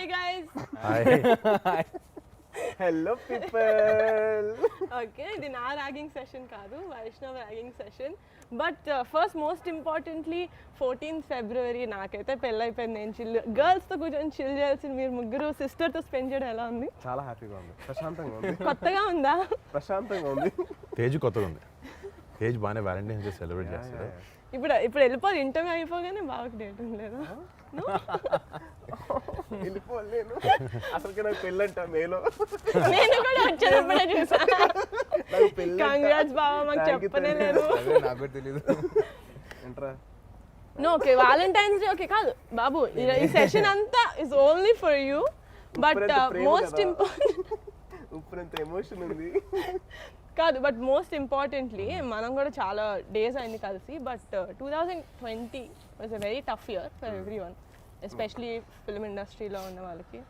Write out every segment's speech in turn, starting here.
Hi guys. Hi. Hello people. Okay, ఇది నా ragging session కాదు, Vaishnav ragging session. But first most importantly 14th February నాకైతే పెళ్ళైపోయింది. నేను గర్ల్స్తో కూర్చొని చిల్ చేయాల్సింది మీరు ముగ్గురు సిస్టర్తో స్పెండ్ చేయడం ఎలా ఉంది? చాలా హ్యాపీగా ఉంది, ప్రశాంతంగా ఉంది. కొత్తగా ఉందా? ప్రశాంతంగా ఉంది. తేజ్ కొత్తగా ఉంది. తేజ్ బాగానే వ్యాలంటైన్స్ డే సెలబ్రేట్ చేస్తారు. ఇప్పుడు వెళ్ళిపోవాలి, ఇంటర్వ్యూ అయిపోగానే బాగా డేట్ లేదా? వెళ్ళిపోలేను అసలుకి నాకు పెళ్ళంట మేలో. నేను కూడా వచ్చేటప్పుడే చూసాను. కంగ్రాట్స్ బావా, మాకు చెప్పనే లేదు. నాకు తెలియదు. ఏంట్రా no okay, valentine's day okay కాదు బాబు, ఈ సెషన్ అంతా is only for you. But most important ఉప్పునంత ఎమోషన్ ఉంది కాదు, బట్ మోస్ట్ ఇంపార్టెంట్లీ మనం కూడా చాలా డేస్ అయింది కలిసి. But 2020 was a very tough year for everyone, especially film ఇండస్ట్రీలో ఉన్న వాళ్ళకి.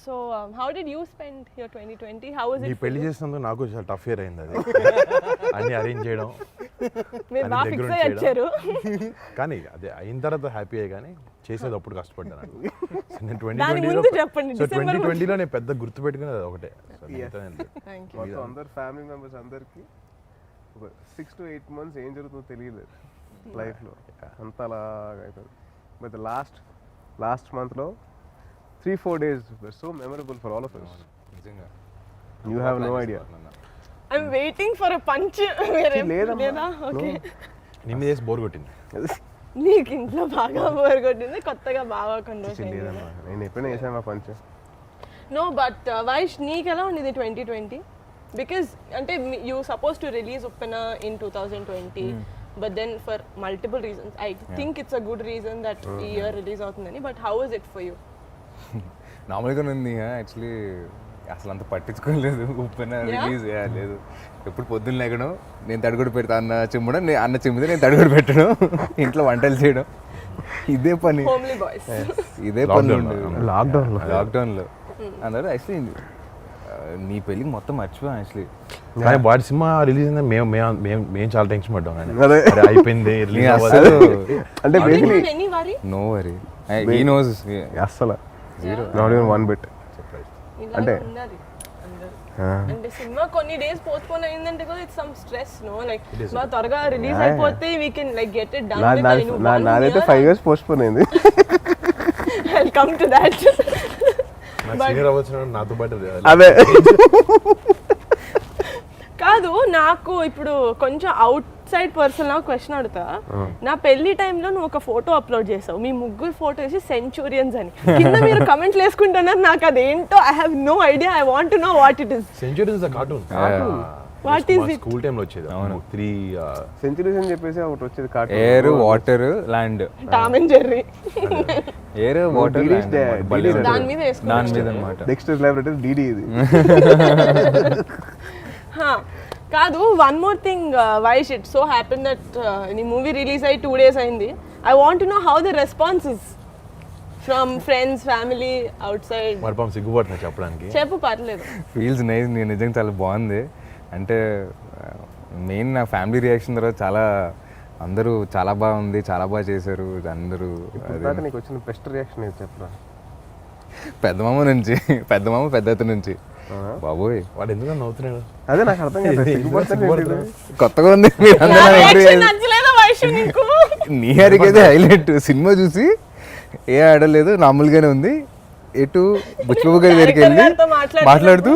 So how did you spend your 2020? How was నీ ఇట్? పెళ్లి చేసినందుకు నాకు చాలా టఫ్ ఇయర్ అయింది. అది అన్ని అరేంజ్ చేయడం, మీరు బాగా దగ్గర ఫిక్స్ అయ్యి వచ్చారు. కానీ అదే అయిన తర్వాత హ్యాపీ అయ్యి, కానీ చేసేది అప్పుడు కష్టపడ్డాను. నేను దాని ముందు చెప్పండి, 2020లో నేను పెద్ద గుర్తు పెట్టుకునేది అది ఒకటే. Thank you. మొత్తం అందరు ఫ్యామిలీ మెంబర్స్ అందరికి 6 to 8 months ఏం జరుగుతుందో తెలియలేదు లైఫ్లో, అంత అలాగా అవుతుంది. బట్ లాస్ట్ మంత్లో 3-4 days were so memorable for all of us. నిజంగా You have no idea. I'm waiting for a punch. లేదమ్మా. లేదా? ఓకే. నిన్ను చేసి బోర్ కొట్టింది. నీకు ఇంట్లో బాగా బోర్ కొట్టింది, కొత్తగా బాగా కన్వర్స్ లేదమ్మా, నేను ఎప్పుడైనా చేసాను మా పంచ్. నో బట్ వైష్, నీకు ఎలా ఉండేది 2020? బికాస్ అంటే you suppose to release Uppena in 2020, but then for multiple reasons I think it's a good reason that ఈ ఇయర్ రిలీజ్ అవుతుందని. But how is it for you? నార్మల్గా ఉంది యాక్చువల్లీ, అసలు అంత పట్టించుకోలేదు. ఉప్పెన రిలీజ్ లేదు, ఎప్పుడు పొద్దున్న లేకడం, నేను తడిగుడు పెడతా అన్న చిమ్మడం, అన్న చిమ్మితే నేను తడిగుడు పెట్టడం, ఇంట్లో వంటలు చేయడం, ఇదే పని. Homely boys. ఇదే పని లాక్డౌన్లో అందరూ యాక్చువల్లీ నీ పెళ్ళికి మొత్తం మర్చిపోయాం యాక్చువల్లీ. కానీ వాడి సినిమా రిలీజ్ అయింది, మేము చాలా టెన్షన్ పడ్డాం. కానీ అదే. అరే అయిపోయింది రిలీజ్ అసలు అంటే basically any worry? No worry, he knows అస్సలు నాట్ ఈవెన్ వన్ బిట్. అంటే ఉండాలి అందరూ. అంటే సినిమా కొన్ని డేస్ పోస్ట్పోన్ అయిందంటే కూడా it's some stress, no like మా త్వరగా రిలీజ్ అయిపోతే we can like get it done with. నాదైతే 5 years పోస్ట్పోన్ అయింది. I'll come to that. Senior అవ్వచ్చు నాతో పాటు అదే కాదు, నాకు ఇప్పుడు కొంచెం అవుట్ సైడ్ పర్సన్ లా క్వశ్చన్ అడుగుతా. నా పెళ్లి టైంలో నువ్వు ఒక ఫోటో అప్లోడ్ చేసావు, మీ ముగ్గురు ఫోటో వేసి సెంచురియన్స్ అని. కింద మీరు కమెంట్లు వేసుకుంటున్నారు, నాకు అదేంటో I have no idea. I want to know what it is. Centuries cartoon. What is it? School టైంలో వచ్చేది. 3 సెంచురీస్ అని చెప్పేసి ఒకటి వచ్చేది cartoon. Air, water, land. Tom and Jerry. Air, water, దాని మీద వేసుకున్నాను. దాని మీద అనమాట. డెక్స్టర్స్ ల్యాబొరేటరీ డిడి ఇది. కాదు, one more thing Vaish, it so happen that నీ మూవీ రిలీజ్ అయ్యి 2 days అయింది. I want to know how the response is from friends, family, out side. మరి పాపం సిగ్గుపడుతున్నా చెప్పడానికి. చెప్పు, పర్లేదు. ఫీల్స్ నైస్, నేను నిజంగా చాలా బాగుంది. అంటే మెయిన్ నా ఫ్యామిలీ రియాక్షన్ తర్వాత చాలా అందరూ చాలా బాగుంది, చాలా బాగా చేశారు అందరూ. దాకా నీకు వచ్చిన బెస్ట్ రియాక్షన్ ఏది చెప్పరా? పెద్దమామ నుంచి, పెద్దమామ పెద్దత నుంచి. బాబోయ్ వాడు ఎందుకు నవ్వుతున్నాడు? అదే నాకు అర్థం కాదు. కొత్తగా ఉంది. మీరు అందరూ నా agree reaction అయ్యారు. నచ్చలేదా వైష్ నీకు? నీ అడిగేది హైలైట్. సినిమా చూసి ఏ ఆడలేదు, నార్మల్గానే ఉంది. ఎటు బుచ్చిబాబు గారి దగ్గరికి వెళ్ళి గారితో మాట్లాడుతూ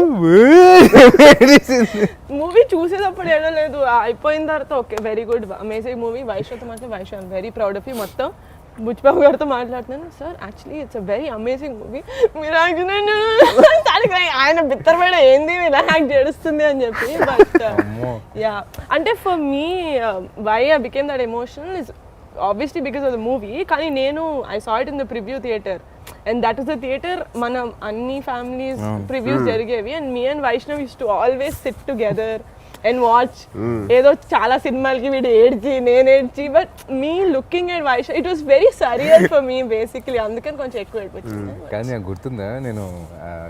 మూవీ చూసేటప్పుడు ఏడలేదు, అయిపోయిన తర్వాత okay very good amazing movie. వైష్ణవ్తో మాట్లాడి Vaish I'm very proud of you. మొత్తం బుచ్చిబాబు గారితో మాట్లాడుతున్నాను, sir actually it's a very amazing movie. మీరు ఆయన బిత్తరపడ ఏంది ఇలా యాక్ట్ చేస్తుంది అని చెప్పి. బట్ యా, అంటే for me why I became that emotional is obviously because of the movie. కానీ నేను I saw it in the preview theater and that is the theater మనం అన్ని families previews జరిగేవి and me and Vaishnav used to always sit together and watch ఏదో చాలా సినిమాలకి వీడు ఏడ్చి నేను ఏడ్చి but me looking and Vaish it was very surreal for me basically అందుకని కొంచెం ఎక్కువ ఏడిపించింది కానీ నాకు గుర్తుందా నేను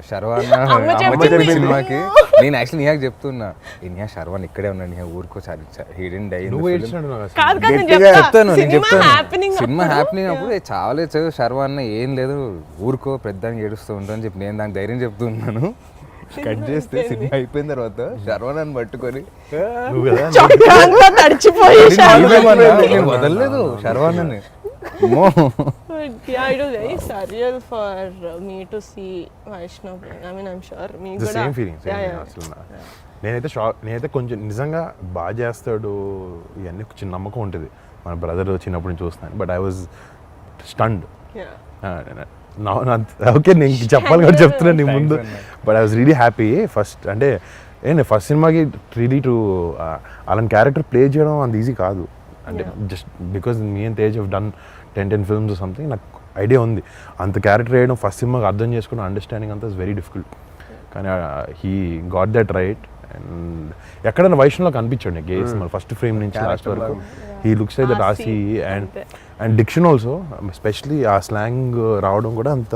శర్వాన్ అమ్మ చెప్పింది. సినిమాకి నేను యాక్చువల్లీ నిహాకి చెప్తున్నా నిహా శర్వాన్ ఇక్కడే ఉన్నాను నిహా ఊరుకో హిడెన్ డై నువ్వు ఏడ్చినాడు నాకు అసలు. కాదు కాదు నేను చెప్తాను నేను సినిమా చెప్తాను హ్యాపెనింగ్ సినిమా హ్యాపీనింగ్ అప్పుడు చావలేదు శర్వాన్ ఏం లేదు ఊరుకో పెద్దానికి ఏడుస్తూ ఉంటాను చెప్పి నేను దానికి ధైర్యం చెప్తున్నాను కట్ చేస్తే సినిమా అయిపోయిన తర్వాత శర్వాన్ పట్టుకొని నువ్వు కదా చొక్కాంతో తడిచిపోయి నేను వదలలేదు శర్వాన్ అని yeah, it was very surreal for me to see Vaishnav playing. I mean, I'm sure me the కూడా సేమ్ ఫీలింగ్ అసలు నేనైతే షాక్ నేనైతే కొంచెం నిజంగా బాగా చేస్తాడు ఇవన్నీ చిన్న నమ్మకం ఉంటుంది మన బ్రదర్ చిన్నప్పటి నుంచి చూస్తున్నాను but I was stunned yeah. Okay నేను ఇంక చెప్పాలి కాబట్టి చెప్తున్నాను నీ ముందు but I was really happy first అంటే ఫస్ట్ సినిమాకి రియలీ టు అలాంటి క్యారెక్టర్ ప్లే చేయడం అంత ఈజీ కాదు అంటే just because me and Tej have done 10 films something నాకు ఐడియా ఉంది అంత క్యారెక్టర్ వేయడం ఫస్ట్ సినిమాకి అర్థం చేసుకుని అండర్స్టాండింగ్ అంతా ఇస్ వెరీ డిఫికల్ట్ కానీ he got that right and ఎక్కడైనా వైష్ణవ్లో కనిపించాడు నాకు ఏ సినిమా ఫస్ట్ ఫ్రేమ్ నుంచి లాస్ట్ వరకు హీ లుక్స్ లైక్ దట్ ఆసి అండ్ డిక్షన్ ఆల్సో ఎస్పెషలీ ఆ స్లాంగ్ రావడం కూడా అంత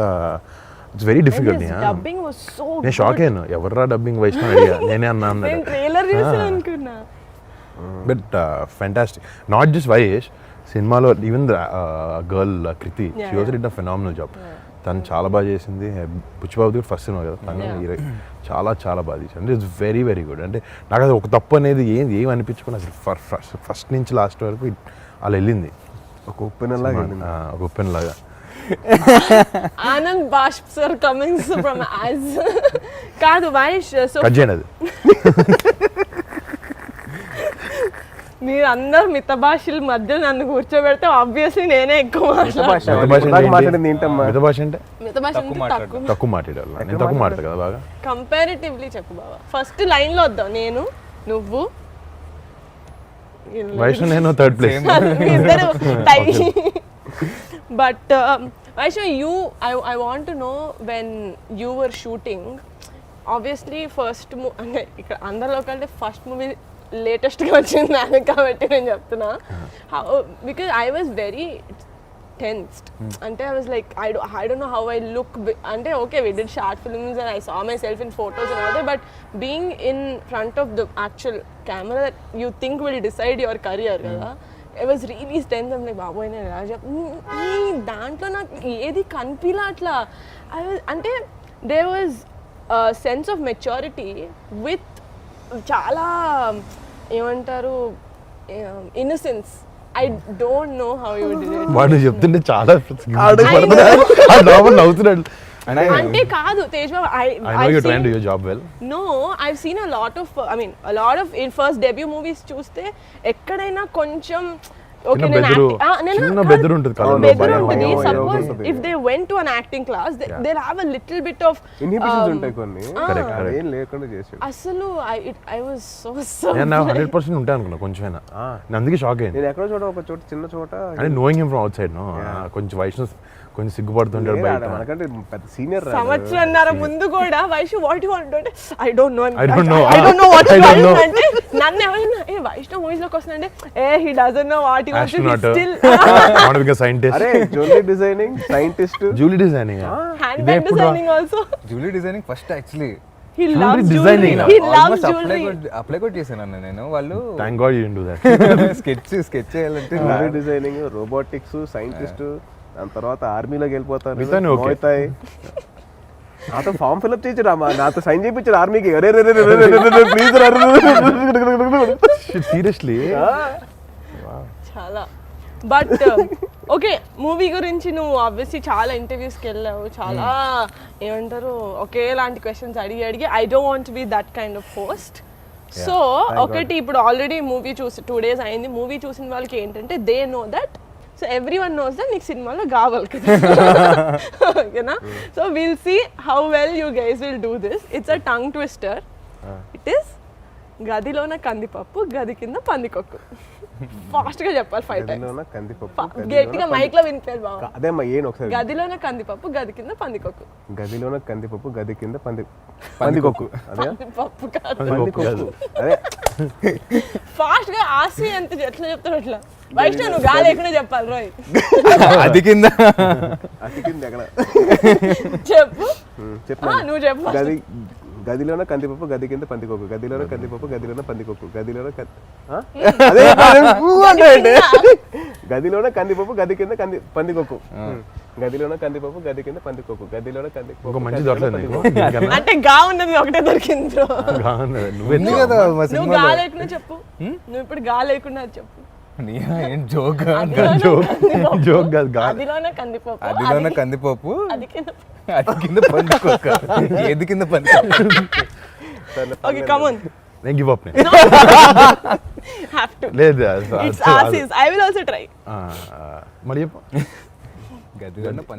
it's very difficult His dubbing was so నేను షాక్ అయ్యాను ఎవర్రా డబ్బింగ్ వైష్ణవ్ అడిగా నేనే అన్నా నేను అన్నాడు ట్రైలర్ చూసి అనుకున్నా but fantastic not just Vaish సినిమాలో even girl Krithi she was did a phenomenal job తను చాలా బాగా చేసింది బుచ్చిబాబుది ఫస్ట్ సినిమా కదా తను చాలా చాలా బాగా చేసింది అంటే ఇట్స్ వెరీ వెరీ గుడ్ అంటే నాకు అది ఒక తప్పు అనేది ఏం అనిపించుకుని అసలు ఫస్ట్ నుంచి లాస్ట్ వరకు అలా వెళ్ళింది ఒక ఉప్పెన లాగా ఒక ఉప్పెన్ లాగా ఆనంద్ బాష్ప్ సార్ కమింగ్స్ ఫ్రమ్ యాజ్ కాదు వైష్ సో కట్ చేయండి అది మీరు అందరు మిత భాషల మధ్య నన్ను కూర్చోబెడితే ఆబ్వియస్లీ నేనే ఎక్కువ మాట్లాడతాను మాట్లాడింది ఏంటమ్మా మిగతా భాష అంటే మిత భాష అంటే తక్కువ తక్కువ మాట్లాడాలి నేను తక్కువ మాట్లాడు కదా బాగా కంపారిటివ్లీ చెప్పు బాబా ఫస్ట్ లైన్ లో వద్దాం నేను నువ్వు వైష్ణవ్ నేను థర్డ్ ప్లేస్ ఇద్దరు but Vaishnav you I want to know when you were shooting obviously first అంటే ఇక్కడ అందరిలో కంటే ఫస్ట్ మూవీ లేటెస్ట్గా వచ్చింది నాకు కాబట్టి నేను చెప్తున్నా because I was very tensed అంటే I was like I don't know how I look అంటే okay we did short films and I saw my self in photos and other but being in front of the actual camera that you think will decide your career కదా I was really tense like బాబోయ్ నేను ఎలా ఈ దాంట్లో నాకు ఏది కనిపిలా అట్లా అంటే they was sense of maturity with చాలా ఏమంటారు innocence I don't know how you did it వాడు చెప్తుంటే చాలా నవ్వుతున్నాడు అంటే కాదు తేజ్ బాబు I know you're trying to do your job well. No, I've seen a lot of in first debut movies చూస్తే ఎక్కడైనా కొంచెం ఓకే చిన్న బెదురు ఉంటుంది కళ్ళలో భయం. Suppose if they went to an acting class they have a little bit of inhibitions ఉంటాయి కొన్ని Correct. ఏం లేకుండా చేసాడు అసలు ఐ వాజ్ సో నేను 100% ఉంటాను అనుకున్నా కొంచెమైనా నేను అందుకే షాక్ అయ్యింది నేను ఎక్కడో చోట ఒక చోట చిన్న చోట అంటే knowing him from outside no కొంచెం వైష్ణవ్ కొంచెం సిగ్గుపడుతుంటాడు బయట మనకంటే పెద్ద సీనియర్ సంవత్సరంన్నర ముందు కూడా వైష్ణు వాట్ యు వాంట్ అంటే I don't no I don't know. I don't know what I you don't know. అంటే నన్ను ఎవరైనా ఏ వైష్ణు మూవీస్ లోకి వస్తుందంటే ఏ he doesn't know what you want Astronaut. Still want to be scientist అరే jewellery designing scientist jewellery designing hand bag designing also jewellery designing first actually he Jewelry loves designing. Jewellery he loves jewellery apply కూడా చేశాను అన్న నేను వాళ్ళు thank god you do that sketch చేయాలంటే jewellery designing robotics scientist దాని తర్వాత ఆర్మీలోకి వెళ్ళిపోతారు మిగతాన్ని okay. మోతాయి నాతో ఫామ్ ఫిల్అప్ చేయించాడు నాతో సైన్ చేయించాడు ఆర్మీకి అరే ప్లీజ్ సీరియస్లీ చాలా బట్ ఓకే మూవీ గురించి నువ్వు ఆబ్వియస్లీ చాలా ఇంటర్వ్యూస్కి వెళ్ళావు చాలా ఏమంటారు ఒకేలాంటి క్వశ్చన్స్ అడిగి I don't want be that kind of post so ఒకటి ఇప్పుడు ఆల్రెడీ మూవీ చూసి 2 days అయింది మూవీ చూసిన వాళ్ళకి ఏంటంటే they know that so everyone knows that నీకు సినిమాలో కావాలి కదా ఓకేనా so will see how well you guys will do this it's a tongue twister it is గదిలోన కందిపప్పు గది కింద పందికొక్కు ఫాస్ట్ గా చెప్పాలి 5 times కందిపప్పు గట్టిగా మైక్ లో వినిపించాలి బాబా అదే అమ్మా ఏను ఒకసారి గదిలోన కందిపప్పు గది కింద పందికొక్కు గదిలోన కందిపప్పు గది కింద పందికొక్కు అదే పప్పు కాదు పందికొక్కు అదే ఫాస్ట్ గా ఆసి ఎంత ఎట్లా చెప్తాడు అట్లా వైష్ణవ్ నువ్వు గాలి లేకుండా చెప్పాలి రోయ్ అది కింద అతికింది ఎక్కడ చెప్పు చెప్పు నువ్వు చెప్పు గది గదిలోన కందిపప్పు గది కింద పందికొక్కు గదిలోన కందిపప్పు గదిలోన పందికొక్కు గదిలోన అదే అంటే గదిలోన కందిపప్పు గది కింద పందికొక్కు గదిలోన కందిపప్పు గది కింద పందికొక్కు గదిలోన ఒక మంచి దొరకలేదు నీకు అంటే గా ఉన్నది ఒకటే దొరికింది బ్రో ఉంది కదా మా నువ్వు గా లేకుండా చెప్పు నువ్వు ఇప్పుడు గా లేకుండా చెప్పు ఏం జోక్ జోక్ కాదు అదిలోనే కందిపప్పు అదిలోన కందిపప్పు అది కింద అది కింద పండుకోక ఏది కింద పండుకోక ఓకే కమ్ ఆన్ నేను గివ్ అప్ హావ్ టు లేదు ఇట్స్ ఆసిస్ ఐ విల్ ఆల్సో ట్రై మరి చెప్పు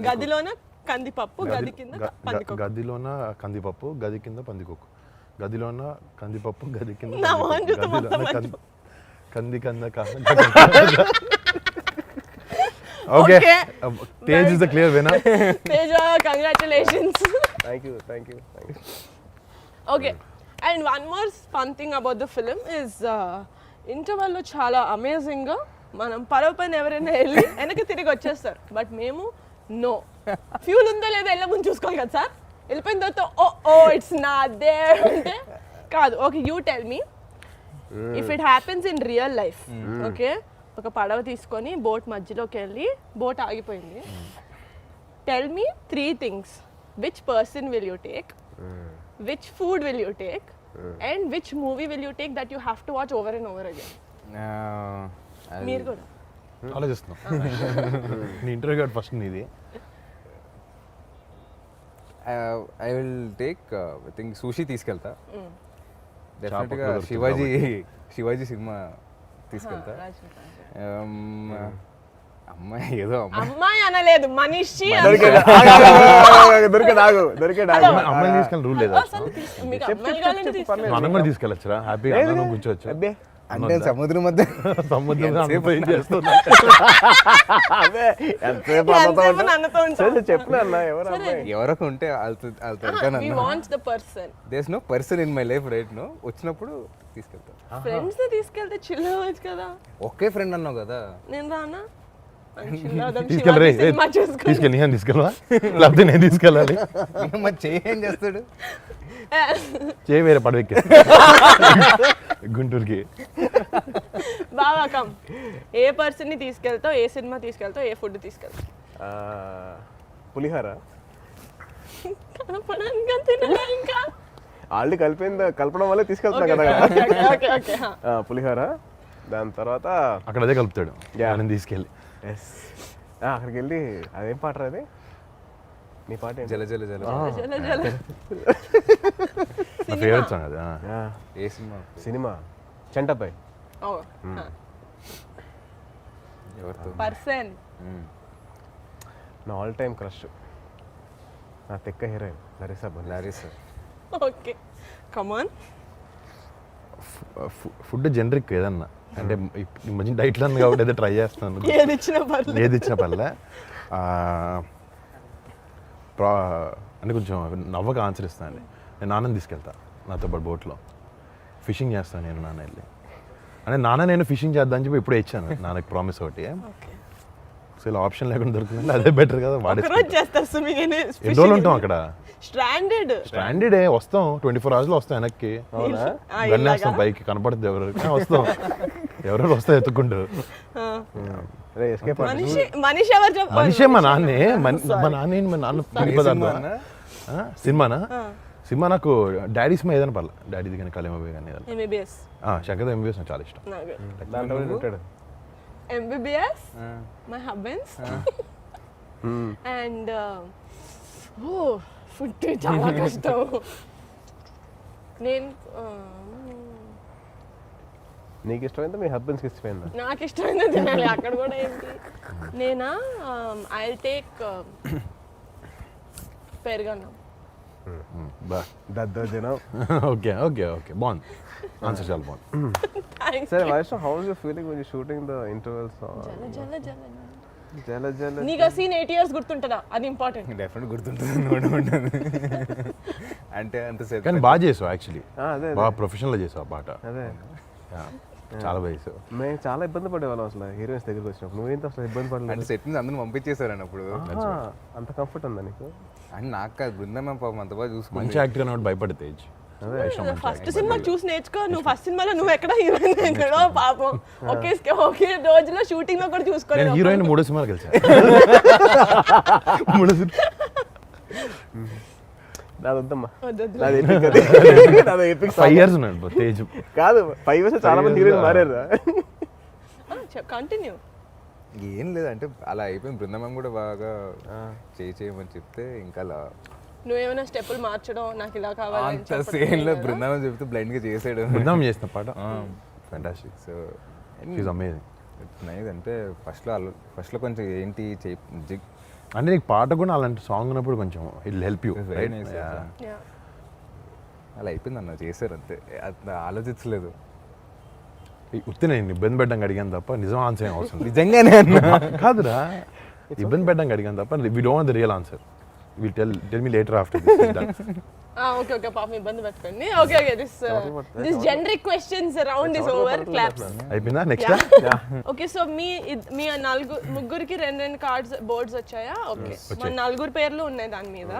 గదిలోన కందిపప్పు గది కింద పందికొక్కు గదిలోన కందిపప్పు గది కింద పందికొక్కు గదిలోన కందిపప్పు గది కింద నా మొహం చూస్తే మొత్తం కంది కంద okay Tej is the clear winner Teja congratulations thank you okay and one more fun thing about the film is ఇంటర్వెల్లో చాలా అమేజింగ్గా మనం పరవ పైన ఎవరైనా వెళ్ళి వెనక్కి తిరిగి వచ్చేస్తారు బట్ మేము నో ఫ్యూల్ ఉందో లేదో వెళ్ళే ముందు చూసుకోవాలి కదా సార్ వెళ్ళిపోయిన తర్వాత ఓ ఇట్స్ నాట్ దేర్ అంటే కాదు okay you tell me if it happens in real life okay ఒక పడవ తీసుకొని బోట్ మధ్యలోకి వెళ్ళి బోట్ ఆగిపోయింది tell me 3 things which person will you take which food will you take and which movie will you take that you have to watch over and over again మీరు కూడా ఆలోచిస్తున్నాం నీ ఇంటర్వ్యూ కార్డ్ ఫస్ట్ నీది I will take I think sushi తీసుకెళ్తా డెఫినెట్గా కుదరదు Shivaji cinema తీసుకెళ్తా అమ్మాయి ఏదో అమ్మాయి అనలేదు మనిషి అమ్మాయిని తీసుకెళ్ళి రూల్ లేదా మీకు అమ్మాయిలు కావాలంటే తీసుకోండి. మనం కూడా తీసుకెళ్ళొచ్చురా హ్యాపీగా అందరం కూర్చోవచ్చు అబ్బే అంటే సముద్రం మధ్య సముద్రం చేస్తున్నా ఎంతసేపు నన్నుతో ఉంటావు? చెప్పిన అన్న ఎవరు సరే. అమ్మాయి ఎవరొక ఉంటే వాళ్ళతో We want the person. These no person in my life right no వచ్చినప్పుడు తీసుకెళ్తా Friends ని తీసుకెళ్తే chill అవ్వచ్చు కదా ఒకే ఫ్రెండ్ అన్నావు కదా నేను రానా మంచిగా రాదాం, తీసుకెళ్ళి శివాజీ సినిమా చూసుకొని. తీసుకెళ్ళి నేను తీసుకెళ్ళవా లేకపోతే నేను తీసుకెళ్ళాలి మరి చేయం చేస్తాడు చేయి వేరే పడవెక్కి గుంటూరుకి బాగా కమ్ ఏ పర్సన్ ని తీసుకెళ్తావు, ఏ సినిమా తీసుకెళ్తావు, ఏ ఫుడ్ తీసుకెళ్తావు? పులిహార కనపడానికి తినలే ఇంకా. ఆల్రెడీ కలపడం వల్లే తీసుకెళ్తున్నా కదా ఓకే ఓకే పులిహార దాని తర్వాత అక్కడ అదే కలుపుతాడు నేను తీసుకెళ్ళి ఎస్ అక్కడికి వెళ్ళి అదేం పాట రా అది నీ పాట ఏంటి? జల జల జల జల జల నా ఫేవరెట్ సాంగ్ అది ఏ సినిమా సినిమా చెంటపై ఎవరితో పర్సన్ నా ఆల్ టైమ్ క్రష్ నా తెక్క హీరోయిన్ లరిసా లారీస్ okay come on. Food generic ఏదన్నా అంటే ఈ మధ్య డైట్లో ఉంది కాబట్టి ఏదో ట్రై చేస్తున్నాను ఏది ఇచ్చినా పర్లేదు. ఏది ఇచ్చిన పర్లే అంటే కొంచెం నవ్వక ఆన్సర్ ఇస్తాను. నేను నాన్నని తీసుకెళ్తా నాతో పాటు బోట్లో ఫిషింగ్ చేస్తాను నేను నాన్న వెళ్ళి అంటే నాన్న నేను ఫిషింగ్ చేద్దామని చెప్పి ఇప్పుడే ఇచ్చాను నాన్నకి ప్రామిస్ ఒకటి. సో ఇలా ఆప్షన్ లేకుండా దొరుకుతుంది అదే బెటర్ కదా ఒకరోజు చేస్తారు స్విమ్మింగ్ ఎన్ని రోజులు ఉంటాం అక్కడ స్ట్రాండెడ్ స్టాండర్డే వస్తాం 24 hours వస్తాం వెనక్కి వెళ్ళేస్తాం బైక్ కనపడుతుంది ఎవరికి వస్తాం ఎవరెవరు వస్తాం ఎత్తుకుంటూ మనిషి ఎవరు చెప్పారు? మనిషే మా నాన్నే మా నాన్న పిండి పదార్థం సినిమానా సినిమా నాకు డాడీ సినిమా ఏదైనా పర్లే డాడీది కానీ కళేమోబే కానీ ఏదైనా ఎంబీబీఎస్ శంకర్ ఎంబీబీఎస్ నాకు చాలా ఇష్టం. దాంట్లో ఉంటాడు MBBS my husband's and food చాలా కష్టం. నేను నీకు ఇష్టమైందా మీ హస్బెండ్స్కి ఇష్టమైందా? నాకు ఇష్టమైంది తినాలి అక్కడ కూడా ఏంటి నేనా ఐ టేక్ పెరుగన్నం. దద్దోజనం. ఓకే ఓకే ఓకే బాగుంది ఆన్సర్ చాలా బాగుంది. సరే Vaishnav how is you feeling when you shooting the intervals? జల జల జల జల నీకు ఆ సీన్ 8 years గుర్తుంటుందా? అది ఇంపార్టెంట్. డెఫినెట్ గుర్తుంటుంది అంటే అంతసేపు కానీ బాగా చేసావు యాక్చువల్లీ అదే బాగా ప్రొఫెషనల్గా చేసావు ఆ పాట. అదే చాలా వయసు. మేము చాలా ఇబ్బంది పడేవాళ్ళం అసలు హీరోయిన్స్ దగ్గరికి వచ్చినప్పుడు. నువ్వేంత అసలు ఇబ్బంది అంటే పడలేదు? సెట్ నుంచి అందరూ పంపించేశారని అప్పుడు. అంత కంఫర్ట్ ఉందా నీకు? అండ్ నాకు కాదు, బృందం పాపం అంత బాగా చూసుకుంది. మంచి యాక్టర్ అన్నట్టు భయపడి తేజ్. ఫస్ట్ సినిమా చూసి నేర్చుకో. నువ్వు ఫస్ట్ సినిమాలో నువ్వు ఎక్కడ హీరోయిన్ ఎక్కడో పాపం ఒకే రోజులో షూటింగ్ లో కూడా నేను చూసుకోలేదు. హీరోయిన్ 3 సినిమాలు కలిసా. 3 సినిమా. నాదొద్దమ్మా, వద్దొద్దు. నాది epic అది. నాది epic 5 years ఉన్నాడు తేజ్. కాదు 5 years చాలా మంది హీరోయిన్ మారారు. కంటిన్యూ. ఏం లేదు అంటే అలా అయిపోయింది. బృందం కూడా బాగా చేయమని చెప్తే ఇంకా అలా నువ్వేమైనా స్టెప్పులు మార్చడం నాకు ఇలా కావాలి అంత సేన్లో బృందావనం చెప్తే బ్లైండ్గా చేసాడు. బృందావనం చేసిన పాట fantastic. So she's amazing. Nice అంటే ఫస్ట్లో కొంచెం ఏంటి అంటే నీకు పాట కూడా అలాంటి సాంగ్ ఉన్నప్పుడు కొంచెం it help you. Very nice. అలా అయిపోయింది అన్న, చేశారు అంతే, అంత ఆలోచించలేదు. ఉత్తి నేను ఇబ్బంది పెట్టడానికి అడిగాను తప్ప నిజం ఆన్సర్ ఏం అవసరం లేదు. నిజంగానే అన్న కాదురా, ఇబ్బంది పెట్టడానికి అడిగాను తప్ప we don't want the real answer. Will tell me later after this is done. Okay okay పాపం ఇబ్బంది పెట్టుకోండి. Okay okay this generic questions around this over claps అయిపోయిందా? Next okay. సో మీ ముగ్గురికి 2 కార్డ్స్ బోర్డ్స్ వచ్చాయా? ఓకే, మన 4 పేర్లు ఉన్నాయి దాని మీద.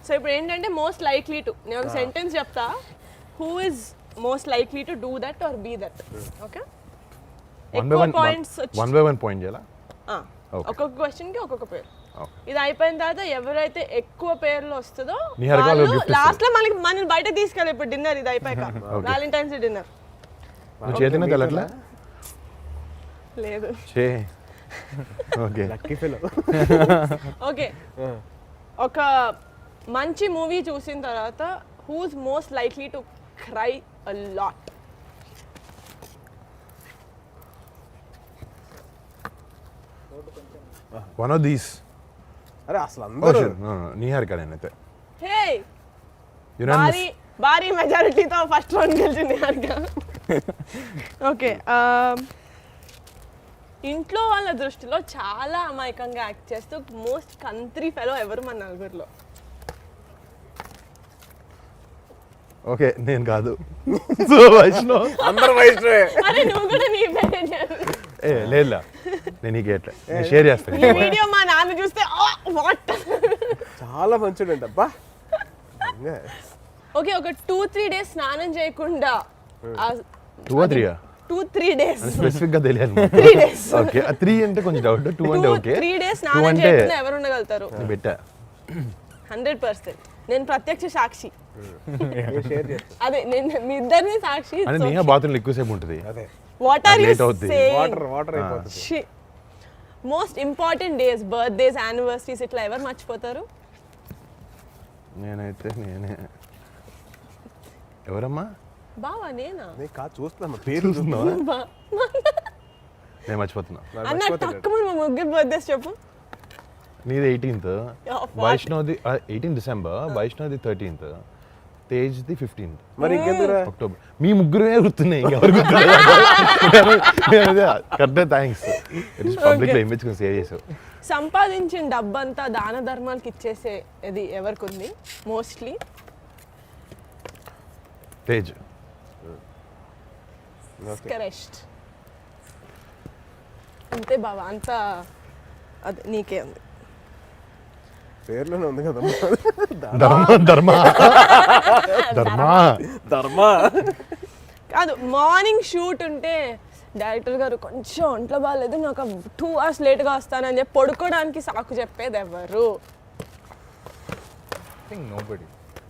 సో ఇప్పుడు ఏంటంటే మోస్ట్ లైక్లీ టు, నేను ఒక సెంటెన్స్ చెప్తా, who is most likely to do that or be that. Okay, ఎక్కువ points one by one point చేయాలా? ఒక్కొక్క క్వశ్చన్ కి ఒక్కొక్క పేరు. ఇది అయిపోయిన తర్వాత ఎవరైతే ఎక్కువ పేర్లు వస్తుందో లాస్ట్ లో మనల్ని బయట తీసుకెళ్ళి. ఇప్పుడు డిన్నర్ ఇది అయిపోయాక వ్యాలంటైన్స్ డిన్నర్. నువ్వు చేతిన తెలట్లా? లేదు. Okay lucky fellow. ఓకే, ఒక మంచి మూవీ చూసిన తర్వాత who's most likely to cry a lot? One of these. అరే అసలు అందరూ నిహారిక నేనైతే. హే, భారీ మెజారిటీతో ఫస్ట్ రౌండ్ గెలిచింది నిహారిక. ఓకే, ఇంట్లో వాళ్ళ దృష్టిలో చాలా అమాయకంగా యాక్ట్ చేస్తూ మోస్ట్ కంట్రీ ఫెలో ఎవరు మన 4లో? ఓకే, నేను కాదు. సో వైష్ణవ్. అందరూ వైష్ణవే. అరే నువ్వు కూడా నీ పేరే లేదా నేను నీకు ఎట్లా నేను షేర్ చేస్తాను. ఈ వీడియో మా నాన్న చూస్తే వాట్. చాలా మంచిదండి అబ్బా. ఓకే, ఒక 2-3 డేస్ స్నానం చేయకుండా 2-3 డేస్ స్పెసిఫిక్ గా తెలియాలి. 3 డేస్. ఓకే, 3 అంటే కొంచెం డౌట్. 2 అంటే ఓకే. 3 డేస్ స్నానం చేయకుండా ఎవరు ఉండగలుగుతారు? పెట్టా 100%. నేను ప్రత్యక్ష సాక్షి. షేర్ చేస్తా. అదే నేను మీ ఇద్దరిని సాక్షి. అంటే నీహా బాత్రూమ్ ఎక్కువసేపు ఉంటుంది. అదే వాట్ ఆర్ యు late అవుద్ది. సేయింగ్? వాటర్ అయిపోతుంది. Most important days, birthdays, anniversaries ఇట్లా ఎవరు మర్చిపోతారు? నేనే ఎవరమ్మా? బావా నేనా? నేను కాదు చూస్తున్నా పేరు చూస్తున్నావా? నేను మర్చిపోతున్నా. అన్న తక్కువ మా ముగ్గురు బర్త్డేస్ చెప్పు. నీది 18th, వైష్ణవ్ది 18 December, వైష్ణవ్ది 13th, తేజ్ది 15th. మరి ఇంకెందుకు అక్టోబర్. మీ ముగ్గురే గుర్తున్నాయి, ఇంకెవరు కరెక్ట్. థ్యాంక్స్, పబ్లిక్ లో ఇమేజ్ కొంచెం సేవ్ చేసావు. సంపాదించిన డబ్బంతా దాన ధర్మాలకు ఇచ్చేసే ఇది ఎవరికి ఉంది మోస్ట్లీ? తేజ్. కరెక్ట్. అంతే బావా, అంతా అదే నీకే ఉంది. పేర్లోనే ఉంది కదా ధర్మ. కాదు, మార్నింగ్ షూట్ ఉంటే డైరెక్టర్ గారు కొంచెం ఒంట్లో బాగాలేదు, నాకు 2 hours లేట్గా వస్తానని చెప్పి పడుకోవడానికి సాకు చెప్పేది ఎవరు?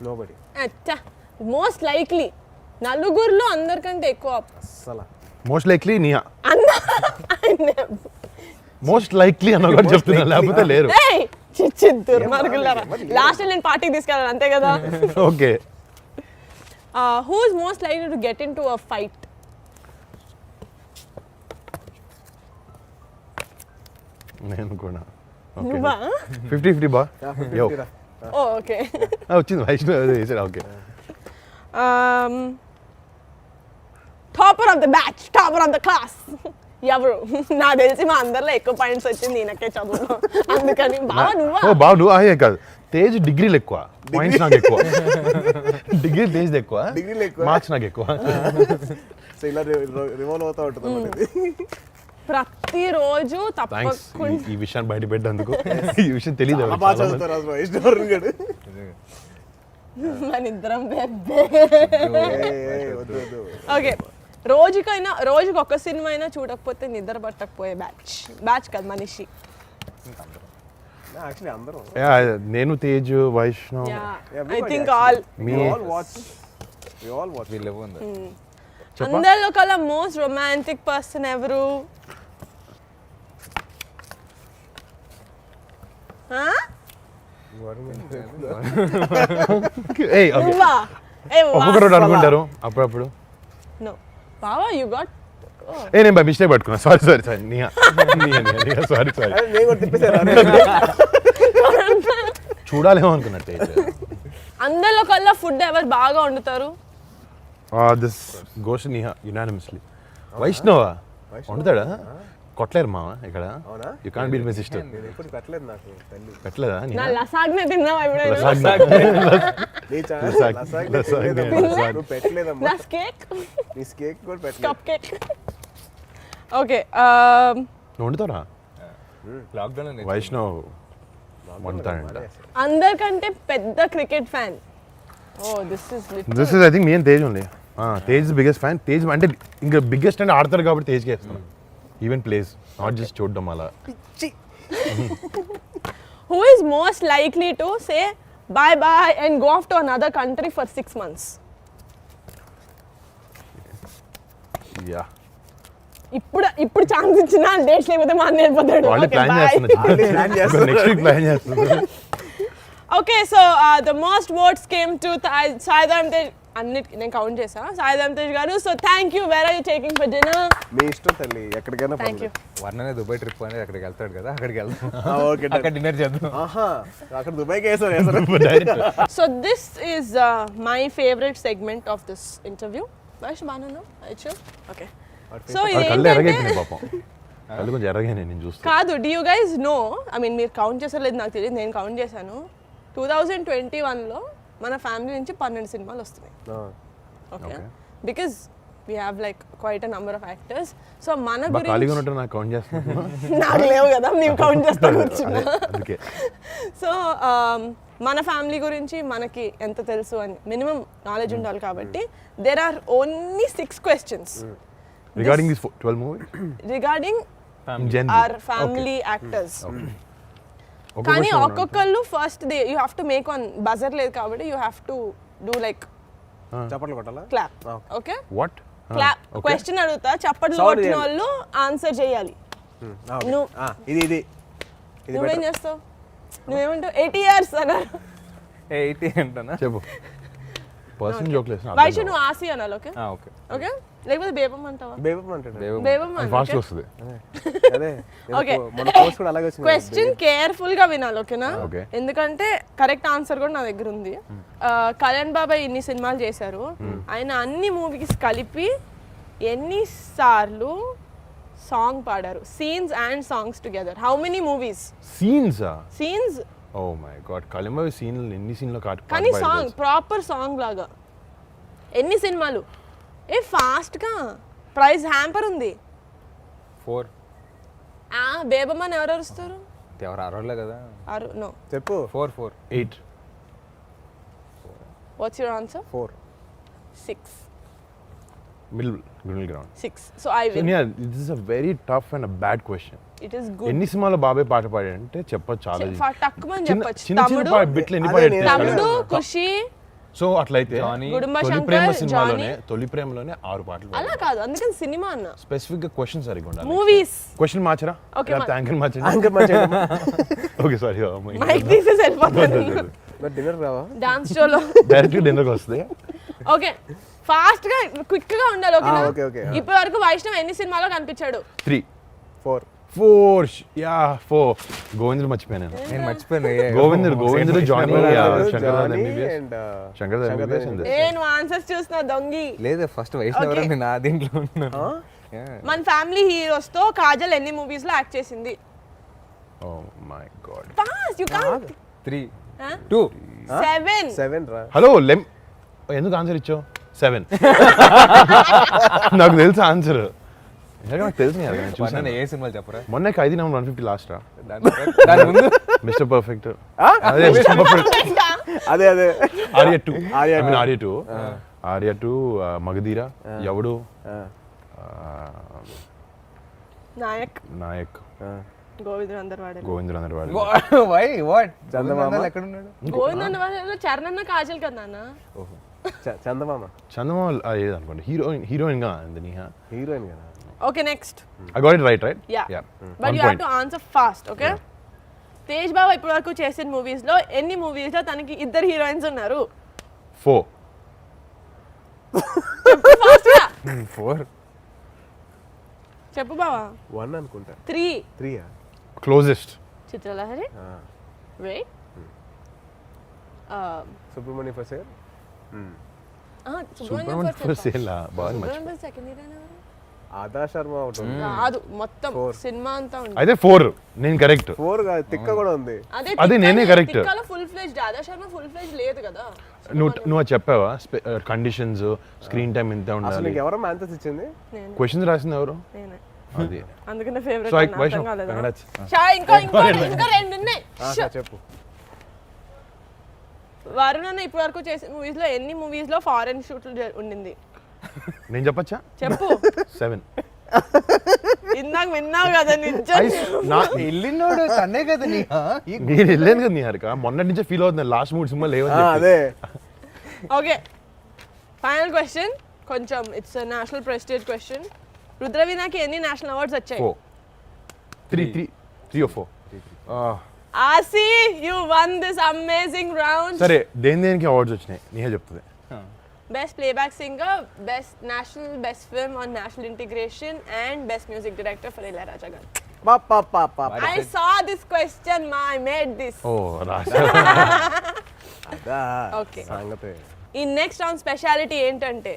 నోబడి. అచ్చా, మోస్ట్ లైక్లీ 4లో అందరికంటే ఎక్కువ అస్సలు మోస్ట్ లైక్లీ నియా. అన్న మోస్ట్ లైక్లీ అన్న కూడా చెప్తున్నా, లేకపోతే లేరు. దుర్మార్గులారా, లాస్ట్ నేను పార్టీకి తీసుకెళ్ళాను అంతే కదా. Okay, who is most likely to get in to a fight? నేను కూడా. నువ్వా? 50-50 బా. యో ఓకే, వచ్చింది వైష్ణవ్ వేసాడు. Okay, topper of the batch, topper of the class ఎవరు? నాకు తెలిసి మా అందరిలో ఎక్కువ పాయింట్స్ వచ్చింది ఈయనకే చదువులో, అందుకని బావ నువ్వా? ఓ బావ నువ్వు. అయ్యే కాదు, తేజ్ డిగ్రీలు ఎక్కువ, పాయింట్స్ నాకు ఎక్కువ. డిగ్రీ తేజ్ ఎక్కువ, డిగ్రీలు ఎక్కువ. మార్క్స్ నాకు ఎక్కువ. సో ఇలా రివాల్వ్ అవుతా ఉంటుంది అన్నమాట ఇది. ప్రతిరోజు థ్యాంక్స్ తప్పకుండా ఈ విషయాన్ని బయట పెట్టేందుకు. ఈ విషయం తెలియదు చాలా బాగా చదువుతారు అసలు వైష్ణవ్ గారు. మన ఇద్దరం వద్దు వద్దు. ఓకే, రోజుకి ఒక సినిమా అయినా చూడకపోతే నిద్ర పట్టకపోయే బ్యాచ్ కాదు మనిషి. యాక్చువల్లీ అందరం నేను Tej Vaishnav I think all me we all watch వీళ్ళు ఉంది అందరిలో కల్లా మోస్ట్ రొమాంటిక్ పర్సన్ ఎవరు? Huh? నువ్వా? ఒక్కొక్కరు అనుకుంటారు అప్పుడప్పుడు. No. బావా, you got నేను బై మిస్టేక్ పట్టుకున్నా. సారీ సారీ అరే నేను కూడా తిప్పేశాను. చూడాలేమో అనుకున్నట్టు. అందరిలో కల్లా ఫుడ్ ఎవరు బాగా వండుతారు? This goes Niha unanimously. Vaishnav వండుతాడా? కొట్టలేరు మామ ఇక్కడ. అవునా? You can't beat my sister. నేను ఎప్పుడు పెట్టలేదు నాకు తల్లి. పెట్టలేదా నా లసాగ్నే తిన్నావా ఎప్పుడైనా? నీ ఛానల్ లసాగ్, లసాగ్ లసాగ్, పెట్టలేదమ్మా. లసాగ్. నువ్వు పెట్టలేదమ్మా. నా కేక్, నీ కేక్ కూడా పెట్టలేదు. Cup cake. ఓకే, నువ్వు వండుతారా? లాక్డౌన్ వైష్ణవ్ వండుతాడంట. అందరికంటే పెద్ద cricket fan. Oh this is this is I think me and Tej only. Tej biggest fan. Tej అంటే ఇంకా బిగ్గెస్ట్ అంటే ఆడతారు కాబట్టి తేజ్కి వేస్తున్నాను. ఈవెన్ ప్లేస్, నాట్ జస్ట్ చూడడం అలా. Who is most likely to say bye bye and go off to another country for 6 months? Yeah ఇప్పుడు chance ఇచ్చిన డేట్స్ లేకపోతే మా అన్న వెళ్ళిపోతాడు. వాళ్ళే ప్లాన్ చేస్తున్నారు. నెక్స్ట్ వీక్ ప్లాన్ చేస్తున్నారు. Okay, so the most votes came to Sai Dharam Tej. అన్నిటికి నేను కౌంట్ చేసా. సాయిధరం తేజ్ గారు, so thank you. Where are you taking for dinner? మీ ఇష్టం తల్లి, ఎక్కడికైనా థ్యాంక్ యూ. వర్ణనే దుబాయ్ ట్రిప్ అనేది అక్కడికి వెళ్తాడు కదా, అక్కడికి వెళ్తాం. ఓకే అక్కడ డిన్నర్ చేద్దాం. ఆహా, అక్కడ దుబాయ్కి వేసారు. So this is my favorite segment of this interview. Vash Banana, Aichu. Okay. So కళ్ళు ఎర్రగైపోయినాయి పాపం. కళ్ళు కొంచెం ఎర్రగానే నేను చూస్తాను. కాదు, do you guys know, I mean మీరు కౌంట్ చేసారో లేదు నాకు తెలియదు, నేను కౌంట్ చేశాను. 2021లో మన ఫ్యామిలీ నుంచి 12 సినిమాలు వస్తున్నాయి. Okay, because we have like quite a number of actors. So మన ఖాళీగా గురించి ఉంటే నాకు కౌంట్ చేస్తాను. నాకు లేవు కదా, మేము కౌంట్ చేస్తాం కూర్చున్నా. అందుకే సో మన ఫ్యామిలీ గురించి మనకి ఎంత తెలుసు అని మినిమం నాలెడ్జ్ ఉండాలి కాబట్టి there are only 6 questions regarding this 12 movie regarding our family actors. కానీ ఒక్కొక్కళ్ళు first you have to make one buzzer లేదు కాబట్టి you have to do like చప్పట్లు కొట్టాలా? Clap. Okay, what clap. Question అడుగుతా, చప్పట్లు కొట్టిన వాళ్ళు ఆన్సర్ చేయాలి. నువ్వు ఇది నువ్వేం చేస్తావు? నువ్వేమంటావు? 80 years అన్నారు. 80 అంటానా? చెప్పు. పర్సనల్ జోక్ లేదు. వైషు నువ్వు ఆసి అనాలి. ఓకే ఓకే ఓకే, లేకపోతే బేబం అంటావా? బేబం అంటాడు. బేబం ఫాస్ట్ వస్తుంది. అదే ఓకే, మన కోర్స్ కూడా అలాగే వచ్చింది. క్వశ్చన్ కేర్ఫుల్ గా వినాలి. ఓకేనా? ఓకే. ఎందుకంటే కరెక్ట్ ఆన్సర్ కూడా నా దగ్గర ఉంది. కళ్యాణ్ బాబాయ్ ఇన్ని సినిమాలు చేశారు. ఆయన అన్ని మూవీస్ కలిపి ఎన్నిసార్లు సాంగ్ పాడారు? Scenes and songs together. How many movies? Scenes. Oh my god, కళింబ సీన్ ఎన్ని సీన్లో కానీ సాంగ్ ప్రాపర్ సాంగ్ లాగా ఎన్ని సినిమాలు? ఏ ఫాస్ట్ గా, ప్రైజ్ హ్యాంపర్ ఉంది. 4. బేబమ్మని ఎవరు అరుస్తారు? ఎవరు అరవలే కదా. నో, చెప్పు. 4. 8. What's your answer? 4. 6. Middle ground. 6. So I win. This is a very tough and a bad question. It is good. ఎన్ని సినిమాలో బాబాయ్ పాట పాడాడంటే చెప్పచ్చు చాలా. టక్కుమని చిన్న చెప్పొచ్చు. చిన్న తమ్ముడు, బిట్లు ఎన్ని పాడాడు? తమ్ముడు, ఖుషి. సో అట్లయితే గుడుంబ తొలి శంకర్, ప్రేమ సినిమాలోనే జానీ. తొలి ప్రేమలోనే 6 పాటలు అలా కాదు, అందుకని సినిమా అన్న. స్పెసిఫిక్ గా క్వశ్చన్ సరిగా ఉండాలి. మూవీస్. క్వశ్చన్ మార్చరా? Okay, యాంకర్ మార్చండి. యాంకర్ మంచి ఓకే సారీ. మైక్ తీసేసి వెళ్ళిపోతాను. డిన్నర్ రావా? డాన్స్ షోలో డైరెక్ట్ డిన్నర్కి వస్తుంది. ఓకే, ఫాస్ట్ గా క్విక్ గా ఉండాలి. ఓకేనా? Okay okay. ఇప్పటి వరకు వైష్ణవ్ ఎన్ని సినిమాలో కనిపించాడు? 3. 4. 4 గోవిందుడు మర్చిపోయాను నేను. నేను మర్చిపోయాను. Govindudu Johnny Shankar Johnny MBBS and Shankar MBBS and నువ్వు ఆన్సర్స్ చూస్తున్నా దొంగి. లేదు ఫస్ట్ వైష్ణవ్ Okay. నేను ఆ దీంట్లో ఉన్నాను. మన ఫ్యామిలీ హీరోస్ తో కాజల్ ఎన్ని మూవీస్ లో యాక్ట్ చేసింది? Oh my god. Fast you can't. 3. 2 7. 7 రా. హలో ఎందుకు ఆన్సర్ ఇచ్చావు 7 నాకు తెలుసు ఆన్సర్ నాకు తెలుసు కదా నేను చూసాను ఏ సినిమాలు చెప్పరా మొన్న 5 నెంబర్ 150 లాస్ట్ రా దాని ముందు మిస్టర్ పర్ఫెక్ట్ అదే అదే ఆర్య 2 ఆర్య ఐ మీన్ ఆర్య 2 ఆర్య 2 మగధీర ఎవడు నాయక్ నాయక్ గోవింద్ అందరు వాడే గోవిందులు అందరు వాడు వై వాట్ చందమామ ఎక్కడ ఉన్నాడు గోవింద్ అందరు వాడే చరణ్ కాజల్ కదా నాన్న. చందమామ చందమామ ఏది అనుకోండి హీరోయిన్ గా అంది నీహా హీరోయిన్ కదా. Okay next. I got it right yeah but you have to answer fast. Okay Tej బాబు ఇప్పటి వరకు చేసిన మూవీస్ లో ఎన్ని మూవీస్ లో తనకి ఇద్దరు హీరోయిన్స్ ఉన్నారు? 4 ఫాస్ట్ గా 4 చెప్పు బావా. 1 అనుకుంటా. 3 3 closest Chitralahari wait Subrahmanya Prasad. Subrahmanyam first ఎలా బాగా మర్చిపోయాను. సెకండ్ హీరోయిన్ ఆదా శర్మ ఒకటి ఉంది. కాదు మొత్తం సినిమా అంతా ఉంది. అయితే 4 నేను కరెక్ట్ 4 కాదు, తిక్క కూడా ఉంది. అదే నేనే correct. ఫుల్ ఫ్లెజ్డ్ ఆదా శర్మ ఫుల్ ఫ్లెజ్డ్ లేదు కదా. నువ్వు అది చెప్పావా కండిషన్స్ స్క్రీన్ టైం ఎంత అసలు ఉండాలి నీకు ఎవరో ఆన్సర్స్ ఇచ్చింది? నేను క్వశ్చన్స్ రాసింది ఎవరు నేనే అది అందుకనే సో ఫేవరెట్ వైష్ణవ్ కాలేదు. congrats. ఇంకా రెండు ఉన్నాయి. చెప్పు. వరుణ్ అన్న ఇప్పటి వరకు చేసిన మూవీస్ లో ఎన్ని మూవీస్ లో ఫారెన్ షూట్లు ఉండింది? నేను చెప్పచ్చా చెప్పు. 7 ఇందాక విన్నావు కదా నిజం. వెళ్ళినోడు తన్నే కదా నీ నేను వెళ్ళాను కదా నీ హరిక మొన్నటి నుంచే ఫీల్ అవుతుంది లాస్ట్ 3 సినిమా లేవని అదే ఓకే ఫైనల్ క్వశ్చన్, కొంచెం ఇట్స్ నేషనల్ ప్రెస్టీజ్ క్వశ్చన్. రుద్రవీణకి ఎన్ని నేషనల్ అవార్డ్స్ వచ్చాయి? 3 or 4 ఆసి you won this amazing round. సరే దేనికి అవార్డ్స్ వచ్చినాయి నీహే చెప్తుంది. Best playback singer, best national best film on national integration and best music director for Ilaiyaraaja గారు. I saw this question, I made this. ఓ రాజా అదా Okay. సంగతే. ఈ నెక్స్ట్ రౌండ్ స్పెషాలిటీ ఏంటంటే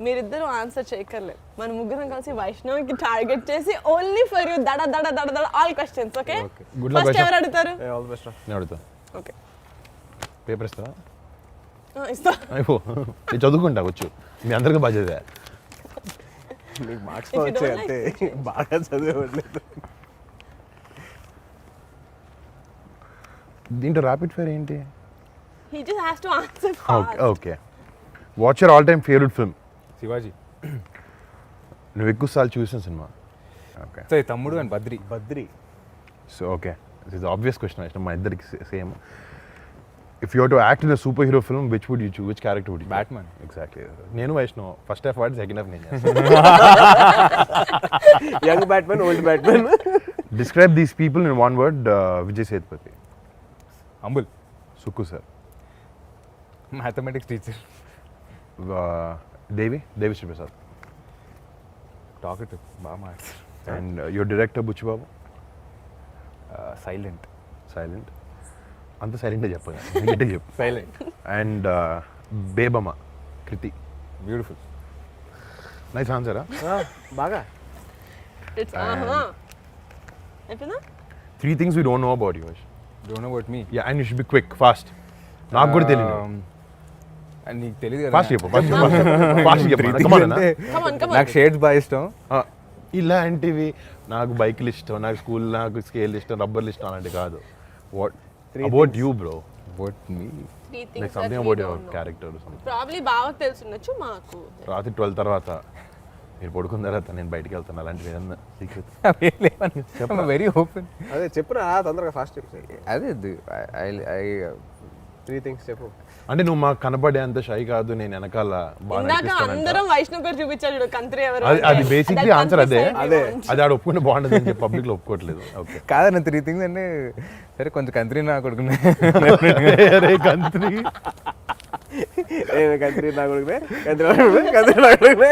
మీరిద్దరూ ఆన్సర్ చేయక్కర్లేదు, మన ముగ్గురం కలిసి వైష్ణవ్కి టార్గెట్ చేసి ఓన్లీ ఫర్ యూ దడ దడ దడ దడ all questions. Okay Good luck, first Vaishnav. ఎవరు అడుగుతారు? All the best. నేను అడుగుతా ఓకే పేపర్ ఇస్తావా ఇస్తా. అయిపో నేను చదువుకుంటా వచ్చు మీ అందరికీ బాధ్యత. నీకు మార్క్స్ If you don't వచ్చాయి like అంతే, బాగా చదివేవాళ్ళలేదు. దీంట్లో ర్యాపిడ్ ఫైర్ ఏంటి? He just has to answer okay fast. Okay what's your all time favourite film? Shivaji నువ్వు ఎక్కువ సార్లు చూసిన సినిమా? ఓకే సరే Thammudu and Badri Badri. So okay this is obvious question Vaishnav, మా ఇద్దరికి same. If you to act in a super hero film which would you choose? Which character would you? Batman. Exactly. నేను Vaishnav first half వాడి సెకండ్ హాఫ్ నేను young batsmen, old batsmen. Describe these people in one word. Vijay Sethupathi. Humble Sukku sir. Mathematics teacher Devi Sriprasad. Talkative బాగా మాట్లాడు and your director Buchi Babu. Silent silent. అంత సైలెంట్గా చెప్పగా నీట్గా చెప్పు. Silent and Bebamma Krithi. Beautiful. Nice ఆన్సరా? బాగా. It's అయిపోయిందా? 3 things we don't know about you. Don't know about me. Yeah, and you should be quick, fast. నాకు కూడా తెలియదు. నీకు తెలియదు ఫాస్ట్ చెప్పు, ఫాస్ట్ చెప్పు, ఫాస్ట్ చెప్పు. Come on, అన్న. Come on. నాకు షేడ్స్ బాగా ఇష్టం. ఇలాంటివి నాకు బైక్లు ఇష్టం, నాకు స్కూల్, నాకు స్కేల్ ఇష్టం, రబ్బర్లు ఇష్టం అలాంటి కాదు. What about you bro? About me 3 things like that something we about don't your know. Character. Probably బావకు తెలుసుండొచ్చు, మాకు రాత్రి 12 తర్వాత మీరు పడుకున్న తర్వాత నేను బయటికి వెళ్తాను అలాంటివి ఏదన్నా సీక్రెట్? Very open. అదే చెప్పురా తొందరగా, ఫాస్ట్ చెప్పు. అదే 3 things చెప్పు. అంటే నువ్వు మాకు కనపడేంత షై కాదు, నేను వెనకాల బాగా ఇందాక నడిపిస్తానంట. అందరం వైష్ణవ్ గారు చూపించాడు కంత్రి ఎవరు అది బేసిక్లీ ఆన్సర్ అదే. అదే. అది ఆడ ఒప్పుకుంటే బాగుంటుంది అని చెప్పి పబ్లిక్ లో ఒప్పుకోవట్లేదు. ఓకే కాదన్న 3 things అంటే సరే కొంచెం కంత్రి నా కొడుకునే. కంత్రి కంత్రి నా కొడుకునే, కంత్రి నా కొడుకునే.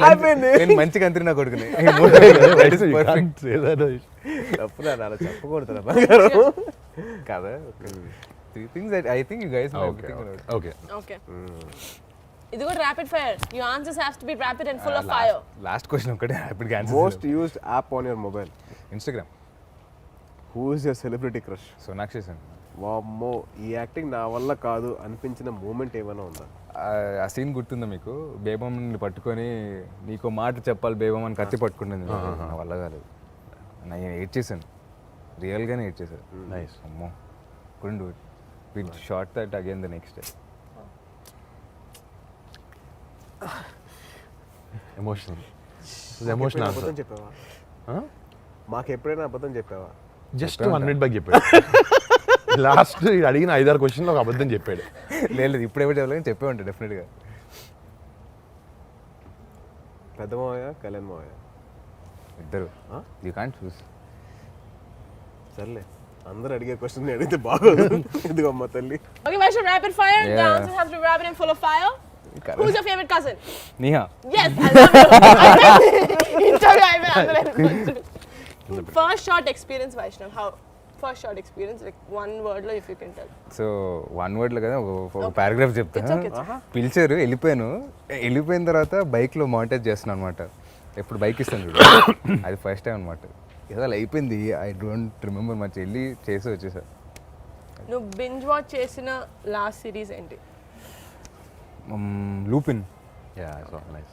అయిపోయింది. నేను మంచి కంత్రి నా కొడుకునే. తప్పురా, అలా చెప్పకూడదురా బంగారం. కదా 3 things that I think you guys know everything about. Okay okay ఇది కూడా rapid fire. Your answers have to be rapid and full of fire. Last question ఒకటే హ్యాపీగా answer. Most used app on your mobile. Instagram. Who is your celebrity crush? Sonakshi Sen. వామ్మో ఈ acting నా వల్ల కాదు అనిపించిన మూమెంట్ ఏమైనా ఉందా? ఆ సీన్ గుర్తుందా మీకు? బేబమ్మని పట్టుకొని నీకు మాట చెప్పాలి బేబమ్ అని కత్తి పట్టుకున్నది నా వల్ల కాలేదు. నేను ఏడ్ చేశాను, రియల్గానే ఏడ్ చేశాను. నైస్. అమ్మో couldn't do it. We shot that again the next day. Emotional ఎప్పుడైనా అబద్ధం చెప్పావా? మాకు ఎప్పుడైనా అబద్ధం చెప్పావా? జస్ట్ 1 minute బ్యాక్ చెప్పాడు. లాస్ట్ అడిగిన 5-6 క్వశ్చన్లో ఒక అబద్ధం చెప్పాడు. లేదు ఇప్పుడు ఎవరు చెప్పలేదు, చెప్పే ఉంటాడు డెఫినెట్గా. పెద్ద మావయ్య, కళ్యాణ్ మావయ్య ఇద్దరు. యూ కాంట్ చూస్. సర్లే, అందరు అడిగే క్వశ్చన్ అడిగితే బాగోదు. ఎందుకు అమ్మ తల్లి? Okay, Vaishnav, rapid fire. The Yeah. answers have to be rapid and full of fire. Who's your favorite cousin? Neha. Yes, I love you. Interview అయిపోయి అందరూ వెళ్ళిపోవచ్చు. First shot experience, Vaishnav. How? First shot experience, like one word లో if you can tell. So 1 wordలో కదా ఒక paragraph చెప్తా. It's okay, it's పిలిచారు, వెళ్ళిపోయిన తర్వాత బైక్లో మానిటర్ చేస్తున్నాను అనమాట. ఎప్పుడు బైక్ ఇస్తాను చూడు, అది ఫస్ట్ టైం అనమాట. ఏదో అలా అయిపోయింది, ఐ డోంట్ రిమెంబర్ మచ్. వెళ్ళి చేసి వచ్చేసా. నువ్వు బింజ్ వాచ్ చేసిన లాస్ట్ సిరీస్ ఏంటి? లూపిన్. Yeah nice.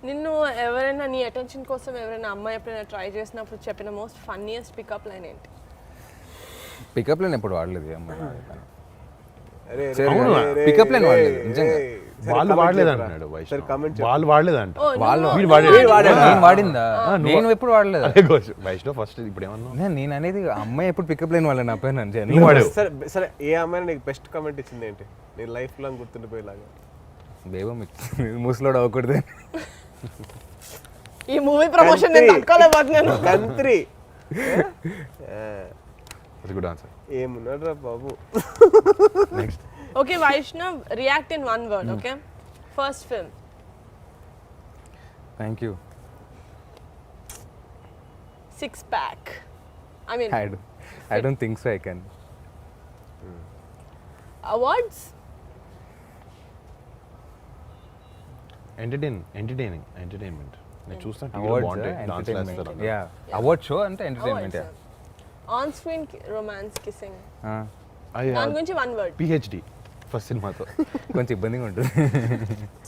నిన్ను ఎవరైనా నీ అటెన్షన్ కోసం ఎవరైనా అమ్మాయి ఎప్పుడైనా ట్రై చేసినప్పుడు చెప్పిన మోస్ట్ ఫన్నీయెస్ట్ పికప్ లైన్ ఏంటి? పికప్ లైన్ ఎప్పుడు వాడలేదు అమ్మాయి. అరే పికప్ లైన్ వాడలేదు నిజంగా. వాళ్ళు వాడలేదు అంటున్నాడు వైష్ణవ్. వాళ్ళు వాడలేదు అంట. వాళ్ళు వీడు వాడాడు. నేను వాడిందా? నేను ఎప్పుడు వాడలేదు. అదే వైష్ణవ్ ఫస్ట్ ఇప్పుడు ఏమన్నా నేను అనేది అమ్మాయి ఎప్పుడు పికప్ లైన్ వాళ్ళ నా పైన నువ్వు వాడావు. సరే సరే, ఏ అమ్మాయి నీకు బెస్ట్ కామెంట్ ఇచ్చింది ఏంటి? నీ లైఫ్ లాంగ్ గుర్తుండిపోయేలాగా. బేబం ముసలోడు అవ్వకూడదు. ఈ మూవీ ప్రమోషన్ నేను తట్టుకోలేకపోతున్నాను. కంత్రి గుడ్ ఆన్సర్. ఏమున్నాడు రా బాబు. Next. Okay, Vaishnav, react in one word, okay? First film. Thank you. Six pack. I mean, I don't think so I can. awards? Entertainment. నేను చూస్తాను టీవీలో Awards, బాగుంటాయి, డాన్స్ entertainment. చేస్తారు. Yeah. Award show అంటే entertainment. Awards. On-screen romance kissing. అది దాని గురించి one word. PhD first సినిమాతో. కొంచెం ఇబ్బందిగా ఉంటుంది.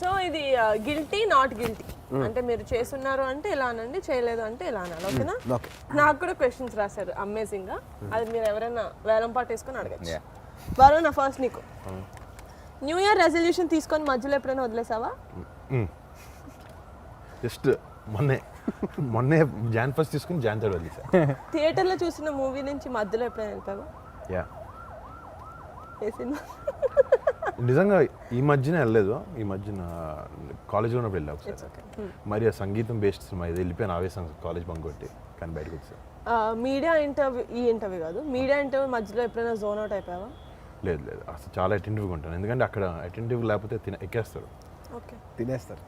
సో ఇది గిల్టీ నాట్ గిల్టీ అంటే మీరు చేస్తున్నారు అంటే ఇలా అనండి, చేయలేదు అంటే ఇలా అనాలి, ఓకేనా? ఓకే. నాకు కూడా క్వశ్చన్స్ రాశారు అమేజింగ్ గా. అది మీరు ఎవరైనా వేలం పాటు వేసుకొని అడగచ్చు. Yeah. వరుణ్, నా ఫస్ట్ నీకు. న్యూ ఇయర్ రెజల్యూషన్ తీసుకొని మధ్యలో ఎప్పుడైనా వదిలేసావా? జస్ట్ మొన్నే జాన్ ఫస్ట్ తీసుకుని జాన్ థర్డ్ వదిలేసా. థియేటర్లో చూసిన మూవీ నుంచి మధ్యలో ఎప్పుడైనా వెళ్ళిపోయావా? యా, ఏ సినిమా? నిజంగా ఈ మధ్యన వెళ్ళలేదు. ఈ మధ్యన కాలేజ్లో ఉన్నప్పుడు వెళ్ళా ఒకసారి. మరి ఆ సంగీతం బేస్డ్ సినిమా ఇది, వెళ్ళిపోయాను ఆవేశం కాలేజ్ బంక్ కొట్టి, కానీ బయటకు వచ్చా. మీడియా ఇంటర్వ్యూ, ఈ ఇంటర్వ్యూ కాదు, మీడియా ఇంటర్వ్యూ మధ్యలో ఎప్పుడైనా జోన్ అవుట్ అయిపోయావా? లేదు అసలు చాలా అటెంటివ్గా ఉంటాను, ఎందుకంటే అక్కడ అటెంటివ్ లేకపోతే ఎక్కేస్తారు, ఓకే, తినేస్తారు.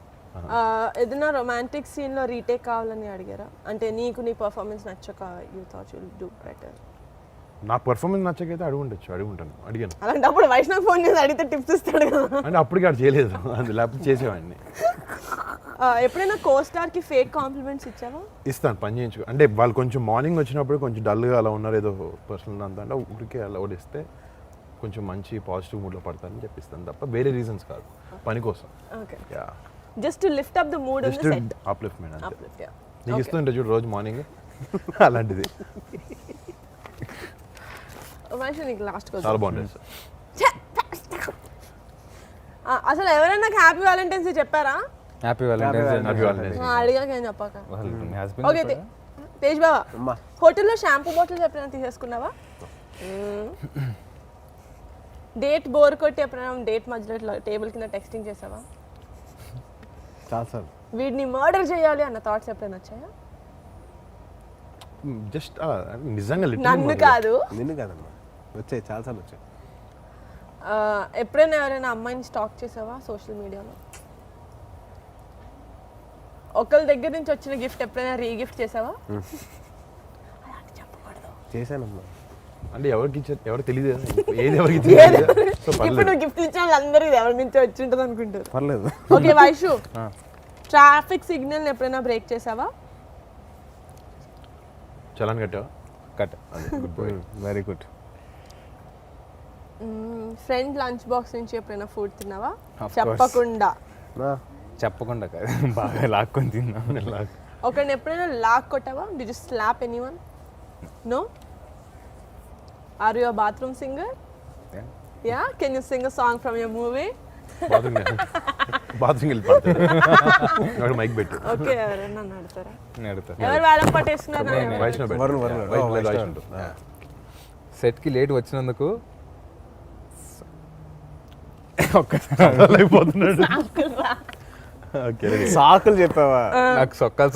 ఏదైనా రొమాంటిక్ సీన్లో రీటేక్ కావాలని అడిగారా? అంటే నీకు నీ పర్ఫార్మెన్స్ నచ్చక you thought you will do better. నా పర్ఫార్మెన్స్ నచ్చకైతే అడిగాను. అలాంటప్పుడు వైష్ణవ్ ఫోన్ చేసి అడిగితే టిప్స్ ఇస్తాడు కదా. అంటే అప్పటికి అక్కడ చేయలేదు, అది లేకపోతే చేసేవాడిని. ఎప్పుడైనా కోస్టార్కి ఫేక్ కాంప్లిమెంట్స్ ఇచ్చావా? ఇస్తాను, పని చేయించుకో. అంటే వాళ్ళు కొంచెం మార్నింగ్ వచ్చినప్పుడు కొంచెం డల్గా అలా ఉన్నారు, ఏదో పర్సనల్ అంతా అంటే ఊరికే అలా ఓడిస్తే కొంచెం మంచి పాజిటివ్ మూడ్లో పడతారని చెప్పిస్తాను తప్ప వేరే రీజన్స్ కాదు, పని కోసం. Okay, yeah, just to lift up the mood on the set. Upliftment అంతే. Uplift, yeah. నీకు ఇస్తుంటే చూడు రోజు మార్నింగ్ అలాంటిది వైష్ణవ్, నీకు లాస్ట్ క్వశ్చన్. చాలా బాగుంటుంది సార్. అసలు ఎవరైనా నాకు హ్యాపీ వ్యాలంటైన్స్ డే చెప్పారా? Happy valentine's. అడిగాక ఏం చెప్పాక. హస్బెండ్. ఓకే, తేజ్ బావా, అమ్మా, హోటల్లో షాంపూ బాటిల్స్ ఎప్పుడైనా తీసేసుకున్నావా? డేట్ బోర్ కొట్టి ఎప్పుడైనా డేట్ మధ్యలో ఇట్లా టేబుల్ కింద టెక్స్టింగ్ చేసావా? చాలా సార్. వీడిని మర్డర్ చేయాలి అన్న థాట్స్ ఎప్పుడైనా వచ్చాయా? జస్ట్ నిజంగా నన్ను కాదు, నిన్ను కాదమ్మా, వచ్చాయి, చాలాసార్లు వచ్చాయి. ఎప్పుడైనా ఎవరైనా అమ్మాయిని స్టాక్ చేసావా సోషల్ మీడియాలో? ఒకళ్ళ దగ్గర నుంచి వచ్చిన గిఫ్ట్ ఎప్పుడైనా రీగిఫ్ట్ చేసావా? చేశానమ్మా. అంటే ఎవరికి తెలియదు, ఏది ఎవరికి తెలియదు. ఇప్పుడు నువ్వు గిఫ్ట్ ఇచ్చిన వాళ్ళందరికీ ఎవరి నుంచి వచ్చి ఉంటుంది అనుకుంటారు. పర్లేదు. ఓకే వైషు, ట్రాఫిక్ సిగ్నల్ ఎప్పుడైనా బ్రేక్ చేసావా? చలాన్ కట్టావా? Cut very good. Friend lunch box నుంచి ఎప్పుడైనా ఫుడ్ తిన్నావా? Of course. చెప్పకుండా. చెప్పకుండా కాదు, బాగా లాక్కొని తిన్నాను. ఒకరిని ఎప్పుడైనా లాక్ కొట్టావా? Did you slap anyone? No? Are you a bathroom singer? Yeah? Can you sing a song from your movie? Bathroom వెళ్ళి పడతాడు మైక్ పెట్టి. ఓకే, ఎవరైనా నడతారా? నడుతా ఎవరు వేలం పట్టేస్తున్నారు? వైష్ణవ్ పెట్టు. సెట్కి లేట్ వచ్చినందుకు అయిపోతున్నాడు. సాకులు చెప్పావా? నాకు సొక్కాలు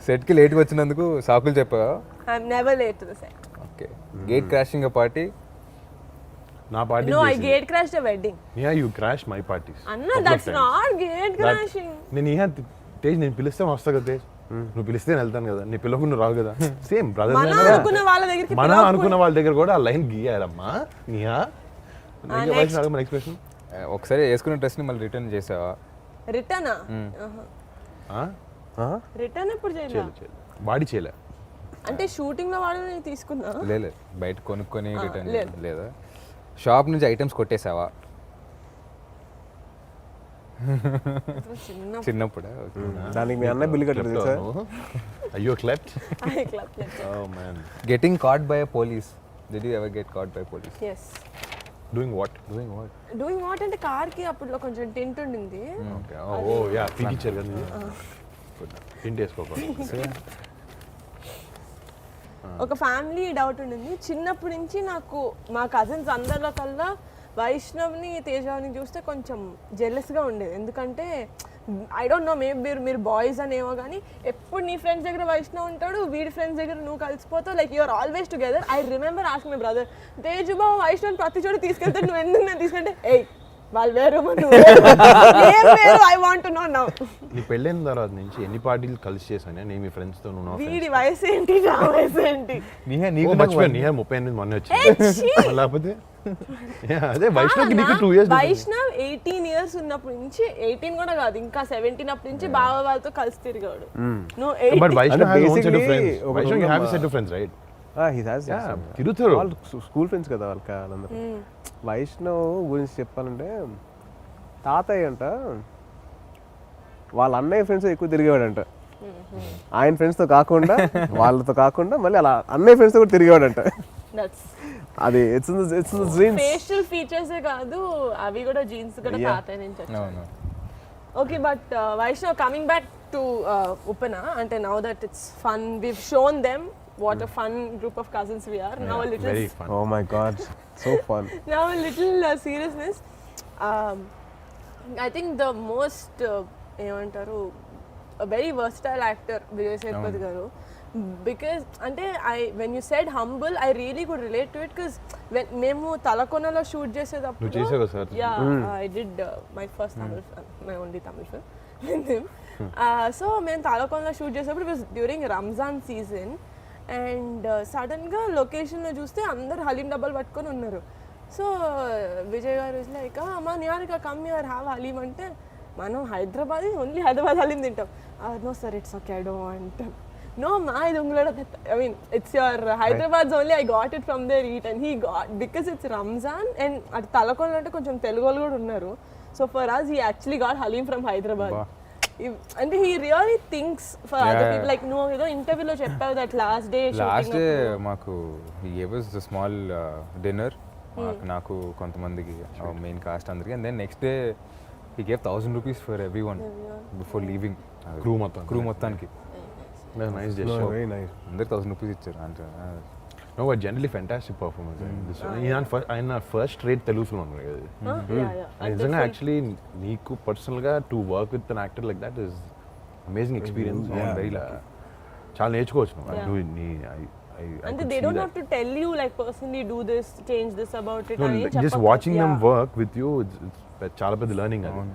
సెట్కి లేట్గా వచ్చినందుకు సాకులు చెప్పావా? I'm never late to the set. Okay. Gate crashing party. నా party. No, I gate crashed a wedding. Yeah, you crashed my parties. Anna, that's not gate crashing. నేను పిలిస్తే వస్తా కదా తేజ్, నువ్వు పిలిస్తే నేను వెళ్తాను కదా, నీ పిల్లకు నువ్వు రావు కదా. Same brother. మనం అనుకున్న వాళ్ళ దగ్గరికి మనం అనుకున్న వాళ్ళ దగ్గర కూడా ఆ లైన్ గీయారమ్మా. Niha next question. ఒకసారి వేసుకున్న డ్రెస్ని మళ్ళీ రిటర్న్ చేసావా? రిటర్నా? రిటర్న్ ఎప్పుడు చేయలేదు. వాడి చేయలే అంటే షూటింగ్ లో వాడు తీసుకున్నా? లేదు, బయట కొనుక్కొని రిటర్న్ లేదా? షాప్ నుంచి ఐటమ్స్ కొట్టేసావా? చిన్నప్పుడు. దానికి మీ అన్న బిల్లు కట్టారు సార్. అయ్యో క్లెప్ట్. Oh man. Getting caught by a police. Did you ever get caught by police? Yes. Doing what? Doing what అంటే కార్ కి అప్పుడు కొంచెం టింట్ ఉండింది. ఓకే. ఓ యా, పీకి ఇచ్చారు కదా. టింట్ వేసుకోకూడదు. ఒక ఫ్యామిలీ డౌట్ ఉండింది చిన్నప్పటి నుంచి. నాకు మా కజిన్స్ అందరిలో కల్లా వైష్ణవ్ని తేజాని చూస్తే కొంచెం జెలస్గా ఉండేది. ఎందుకంటే ఐ డోంట్ నో, మేబీ మీరు బాయ్స్ అనేమో కానీ ఎప్పుడు నీ ఫ్రెండ్స్ దగ్గర వైష్ణవ్ ఉంటాడు, వీడి ఫ్రెండ్స్ దగ్గర నువ్వు కలిసిపోతావు. Like you're always together. I remember ask my brother, Teju బాబు వైష్ణవ్ ప్రతి చోట తీసుకెళ్తాడు, నువ్వు ఎందుకు నేను తీసుకుంటే ఏయ్ వాళ్ళు వేరు I want to no now. నీ పెళ్ళైన తర్వాత నుంచి ఎన్ని పార్టీలు కలిసి చేశాను నేను మీ ఫ్రెండ్స్ తో? నువ్వు వీడి వయసు ఏంటి, నా వయసు ఏంటి? నీకు మర్చిపోయాను. నీహా 38 మొన్న వచ్చింది. లేకపోతే అదే వైష్ణవ్ నీకు 2 years. వైష్ణవ్ 18 years ఉన్నప్పటి నుంచి, 18 కూడా కాదు ఇంకా 17 అప్పటి నుంచి బావ వాళ్ళతో కలిసి తిరిగాడు. నువ్వు but Vaishnav has own set of friends. Vaishnav you have a set of friends, right? he has. తిరుగుతారు. వాళ్ళు స్కూల్ ఫ్రెండ్స్ కదా వాళ్ళందరూ. వైష్ణవ్ గురించి చెప్పాలంటే తాతయ్య అంట వాళ్ళ అన్నయ్య ఫ్రెండ్స్ ఎక్కువ తిరిగేవాడంట. ఆయన ఫ్రెండ్స్తో కాకుండా వాళ్ళతో కాకుండా మళ్ళీ అలా అన్నయ్య ఫ్రెండ్స్తో కూడా తిరిగేవాడంట. అది ఫేషియల్ ఫీచర్స్ కాదు, అవి కూడా జీన్స్ కూడా తాతయ్య నుంచి వచ్చాయి. Okay, but Vaishnav coming back to Upana, అంటే now that it's fun, we've shown them what a fun group of cousins we are. Now a little very fun. Oh my god, so fun. Now a little seriousness. I think the most ఏమంటారు a very versatile actor Vijay Sethupathi garu, because అంటే when you said humble, I really could relate to it, because when మేము తలకొనలో shoot చేసేటప్పుడు నువ్వు చేసావు కదా sir? Yeah, I did my first Tamil film, my only Tamil film with him. So మేము తలకొనలో shoot చేసేటప్పుడు it was during Ramzan season, and సడన్గా లొకేషన్లో చూస్తే అందరు హలీం డబ్బాలు పట్టుకొని ఉన్నారు. సో విజయ్ గారు ఇస్ లైక్, అమ్మా Niharika come here have haleem అంటే, మనం హైదరాబాద్ ఓన్లీ హైదరాబాద్ హలీం తింటాం. No sir it's okay, I don't want. No మా ఇది ఉంగళ, I mean it's your Hyderabad only, I got it from there eat. And he got, because it's Ramzan and అటు తలకొండ అంటే కొంచెం తెలుగు వాళ్ళు కూడా ఉన్నారు. So for us he actually got haleem from Hyderabad. అంటే he really thinks for other people. Like నువ్వు ఏదో ఇంటర్వ్యూలో చెప్పావు దట్ లాస్ట్ డే మాకు he gave us a small dinner, నాకు కొంతమందికి మెయిన్ కాస్ట్ అందరికి. And then next day he gave 1000 rupees for everyone before leaving. Crew మొత్తానికి. Nice gesture, very nice. అందరు 1000 rupees ఇచ్చారు. అంటే no, but generally fantastic performance. ఆయన first rate Telugu film అన్నారు కదా. నిజంగా యాక్చువల్లీ నీకు పర్సనల్గా to work with an actor like that is amazing experience. Very lucky. చాలా నేర్చుకోవచ్చు అంటే they don't have to tell you like personally do this, change this about it. Just watching them work with you, it's చాలా పెద్ద learning అది.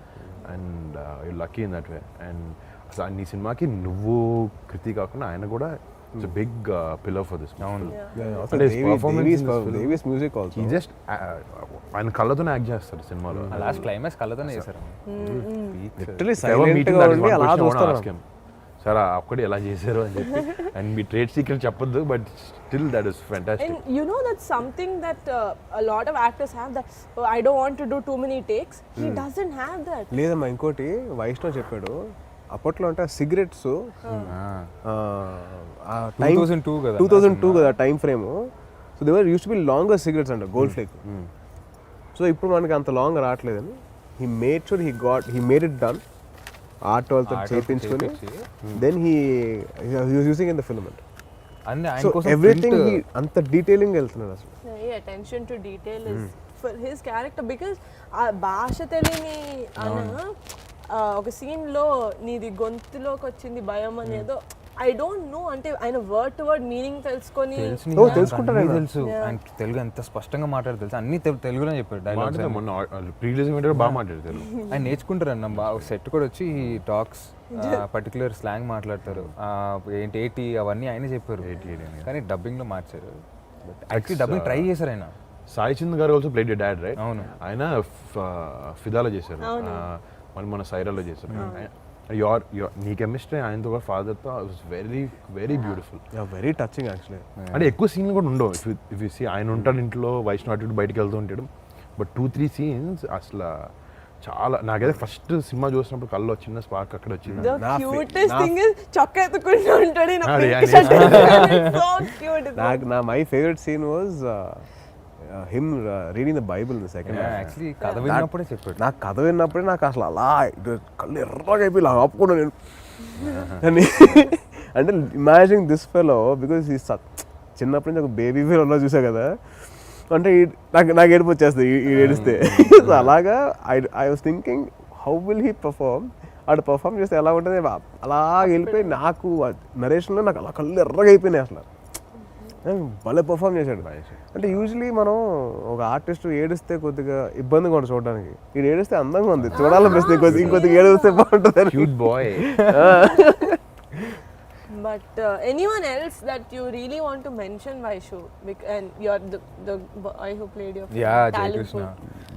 And you're lucky in that way. And అసలు నీ సినిమాకి నువ్వు కృతి కాకుండా ఆయన కూడా it's a big pillar for this film. Also Davies music also. He just ఆయన కళ్ళతోనే యాక్ట్ చేస్తాడు సినిమాలో. లాస్ట్ క్లైమాక్స్ కళ్ళతోనే చేశారు. Literally silent గా ఉండి అలా చూస్తారు. సార్ ఒక్కటి ఎలా చేశారు అని చెప్పి అండ్ మీ ట్రేడ్ సీక్రెట్ చెప్పొద్దు but still that is fantastic. And you know that's something that a lot of actors have, that I don't want to do too many takes. He doesn't have that. లేదమ్మా ఇంకోటి వైష్ణవ్ చెప్పాడు అప్పట్లో అంటే cigarettes 2002 కదా. 2002 కదా time frame. So they were use to be longer cigarettes అంట gold flake. So ఇప్పుడు మనకి అంత లాంగ్ రావట్లేదని he made sure he made it done art వాళ్ళతో చేయించుకొని then he using in the film అంట. అన్ని ఆయన సో కోసం ఎవ్రీథింగ్ అంత డీటెయిలింగ్ వెళ్తున్నాడు అసలు. Attention to detail is for his character, because ఆ భాష తెలియని ఒక సీన్ లో నీది గొంతులోకి వచ్చింది భయం అనేదో ఐ డోంట్ నో, అంటే ఆయన వర్డ్ టు వర్డ్ మీనింగ్ తెలుసుకొని తెలుసుకుంటారు ఆయన. తెలుసు ఆయన తెలుగు ఎంత స్పష్టంగా మాట్లాడు తెలుసు, అన్ని తెలుగులో చెప్పాడు డైలాగ్స్. మొన్న ప్రీవియస్ బాగా మాట్లాడతారు ఆయన నేర్చుకుంటారు అన్న బాగా. సెట్ కూడా వచ్చి టాక్స్ పర్టికులర్ స్లాంగ్ మాట్లాడతారు, ఏంటి ఏటి అవన్నీ ఆయనే చెప్పారు, కానీ డబ్బింగ్ లో మార్చారు. యాక్చువల్లీ డబ్బింగ్ ట్రై చేశారు ఆయన. సాయి చంద్ గారు ఆల్సో ప్లేడ్ డాడ్ రైట్. అవును. ఆయన ఫిదాలో చేశారు, మళ్ళీ మన సైరాలో చేశారు. నీ కెమిస్ట్రీ ఆయనతో కూడా ఫాదర్తో was very very beautiful, very touching actually. అంటే ఎక్కువ సీన్లు కూడా ఉండవు. ఇఫ్ యూ సీ ఆయన ఉంటాడు ఇంట్లో, వైష్ణవ్ అటు బయటకు వెళ్తూ ఉంటాడు, బట్ 2-3 సీన్స్ అసలు చాలా నాకైతే ఫస్ట్ సినిమా చూసినప్పుడు కళ్ళు చిన్న స్పార్క్ అక్కడ వచ్చింది. the cutest thing is చొక్కా ఎత్తుకుంటూ ఉంటాడు ఈయన అదే, pink అదే. shirt వేసుకొని. So cute. నా my favourite scene was him reading the Bible the second. Actually కథ విన్నప్పుడే చెప్పాడు. నాకు కథ విన్నప్పుడే నాకు అసలు అలా కళ్ళు ఎర్రగా అయిపోయి ఇలా ఆపుకున్నా నేను. అని అంటే ఇమాజిన్ దిస్ ఫెలో బికాస్ ఈ చిన్నప్పటి నుంచి ఒక బేబీ ఫెలో చూసా కదా, అంటే నాకు ఏడుపు వచ్చేస్తుంది ఈ ఏడిస్తే. సో అలాగా I was thinking how will he perform. ఆడు పర్ఫార్మ్ చేస్తే ఎలా ఉంటుంది, అలా వెళ్ళిపోయి నాకు నరేషన్లో నాకు అలా కళ్ళు ఎర్రగా అయిపోయినాయి అసలు. భలే పర్ఫామ్ చేశాడు. అంటే యూజువలీ మనం ఒక ఆర్టిస్ట్ ఏడిస్తే కొద్దిగా ఇబ్బందిగా ఉంటుంది చూడడానికి, ఇది ఏడిస్తే అందంగా ఉంది చూడాలనిపిస్తుంది, ఇంకొద్దిగా ఏడిస్తే బాగుంటుంది. Cute boy. But anyone else that you really want to mention, Vaishu, and you're the boy who played your Jayakrishna.